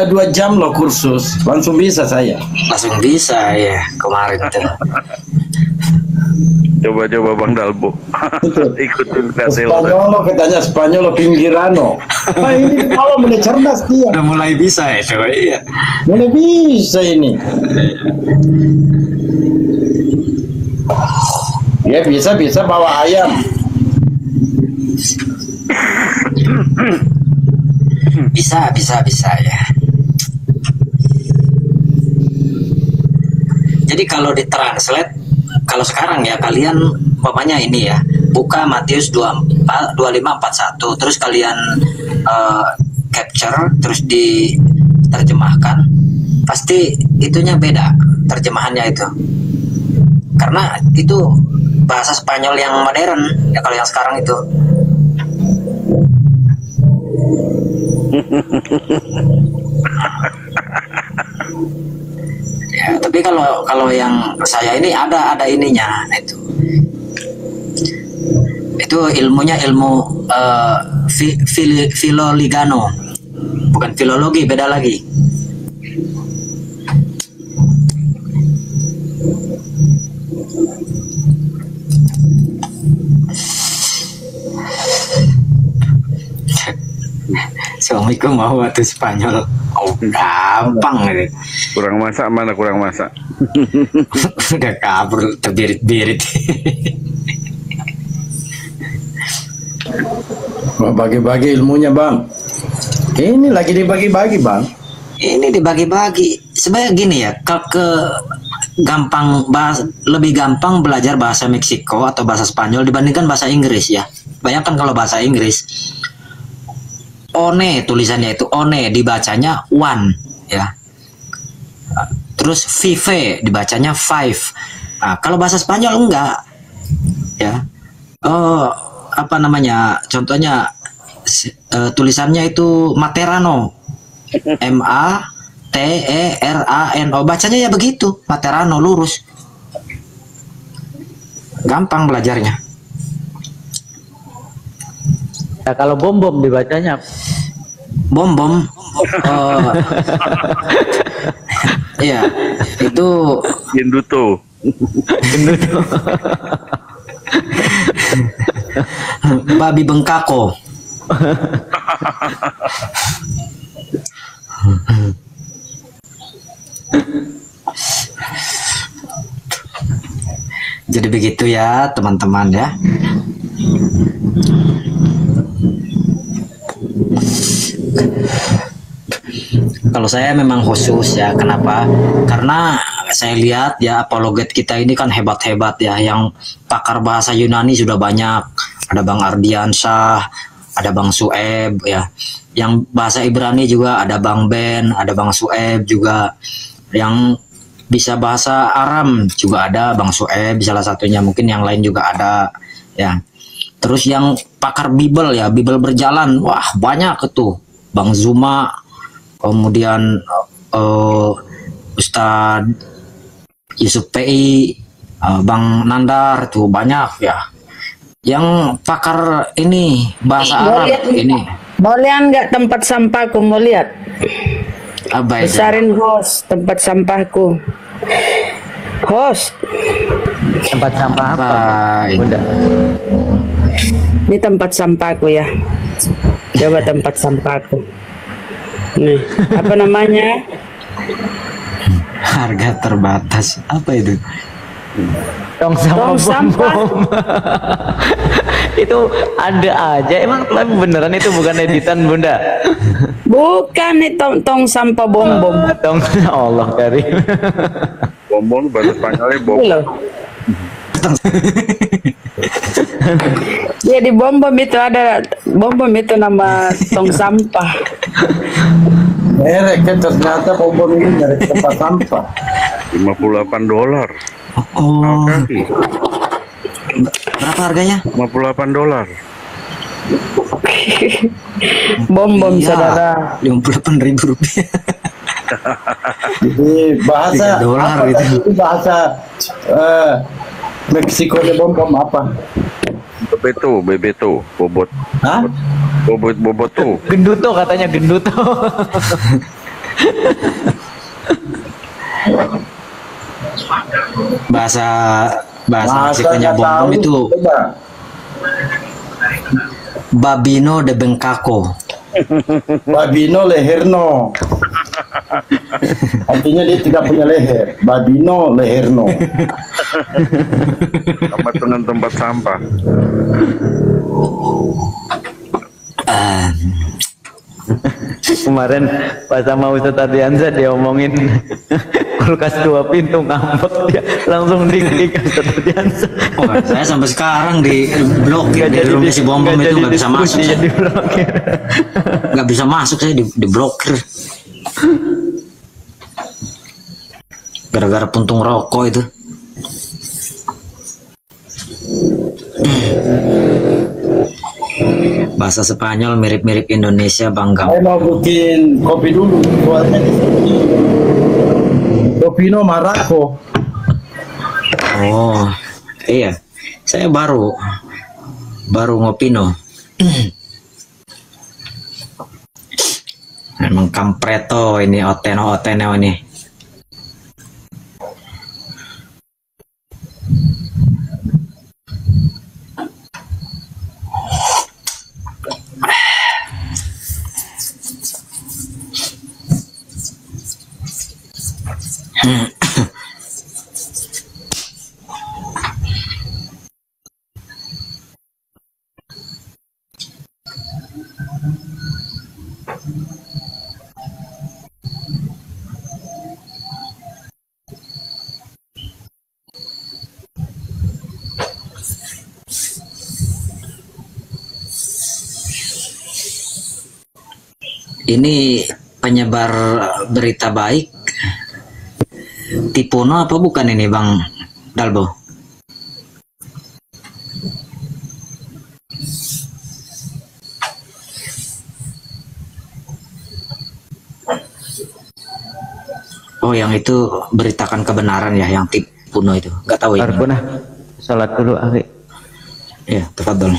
2 jam loh kursus, langsung bisa saya. Langsung bisa ya kemarin tuh. Coba-coba Bang Dalbo. Ikutin Kateo. Spanyol katanya Spanyol pinggirano. Nah, ini kalau mulai cerdas dia. Udah mulai bisa ya, coba iya. Mulai bisa ini. Ya bisa bawa ayam. Bisa ya. Jadi kalau ditranslate, kalau sekarang ya kalian umpamanya ini ya, buka Matius 25:41, terus kalian capture, terus diterjemahkan, pasti itunya beda terjemahannya itu. Karena itu bahasa Spanyol yang modern ya, kalau yang sekarang itu. Ya, tapi kalau yang saya ini ada ininya itu ilmunya ilmu filoligano, bukan filologi, beda lagi. Assalamualaikum mau waktu Spanyol. Oh, gampang gitu. Kurang masak mana kurang masak? Udah kabur terbirit-birit. Bagi-bagi ilmunya Bang. Ini lagi dibagi-bagi Bang. Ini dibagi-bagi. Sebenarnya gini ya, lebih gampang belajar bahasa Meksiko atau bahasa Spanyol dibandingkan bahasa Inggris ya. Bayangkan kalau bahasa Inggris, one tulisannya itu one, dibacanya one ya. Terus vive dibacanya five. Nah, kalau bahasa Spanyol enggak ya. Apa namanya? Contohnya tulisannya itu Materano. MATERANO, bacanya ya begitu, Materano, lurus. Gampang belajarnya. Nah, kalau bom-bom dibacanya bom-bom. Iya, itu Genduto. babi bengkako. Jadi begitu ya teman-teman ya. Kalau saya memang khusus ya, kenapa? Karena saya lihat ya apologet kita ini kan hebat-hebat ya, yang pakar bahasa Yunani sudah banyak. Ada Bang Ardiansyah, ada Bang Sueb ya. Yang bahasa Ibrani juga ada Bang Ben, ada Bang Sueb juga. Yang bisa bahasa Aram juga ada Bang Sueb, salah satunya, mungkin yang lain juga ada ya. Terus yang pakar Bible ya, Bible berjalan, wah banyak itu. Bang Zuma, kemudian Ustadz Yusuf PI, Bang Nandar, tuh banyak ya. Yang pakar ini bahasa Arab ini. Mau lihat nggak tempat sampahku? Mau lihat? Apa itu? Besarin host tempat sampahku. Host. tempat sampah apa? Bunda. Ini tempat sampahku ya. Coba tempat sampahku. Nih, apa namanya? Harga terbatas. Apa itu? Tong sampah. Itu ada aja. Emang tapi beneran itu bukan editan Bunda? Bukan, nih tong sampah bom-bom. Tong Allah Karim. Bom-bom bahasa Spanyolnya bom. Ya di bom-bom itu ada, bom-bom itu nama tong sampah. Merek ternyata bom-bom ini dari tempat sampah. $58. Oh. Berapa harganya? $58. Bom Iya, saudara. Rp58.000. Jadi bahasa $3 apa gitu. tadi itu bahasa Meksiko nya bom apa? Bebeto, bobot. Hah? Bobot tuh. Genduto katanya genduto. Bahasa Meksikonya nggak bom tahu, itu coba. Babino de Bengkako. Babino leherno. Artinya dia tidak punya leher. Babino leherno. Sama dengan tempat sampah. Kemarin pas sama Ustadz Ardiansa dia omongin kulkas 2 pintu ngambek dia langsung dik Ustadz Ardiansa. Oh, saya sampai sekarang di blokir di rumah si bom itu nggak bisa masuk. Nggak bisa masuk, saya di blokir. Gara-gara puntung rokok itu. Bahasa Spanyol mirip-mirip Indonesia, Bangga. Saya mau bikin kopi dulu. Buatnya di sini. Kopino Marako. Oh, iya. Saya baru ngopino. Memang kampreto ini, oteno ini. Ini penyebar berita baik Tipono apa bukan ini Bang Dalbo? Oh, yang itu beritakan kebenaran ya, yang Tipono itu. Nggak tahu ya. Salat dulu, akhi. Ya, tafadhol.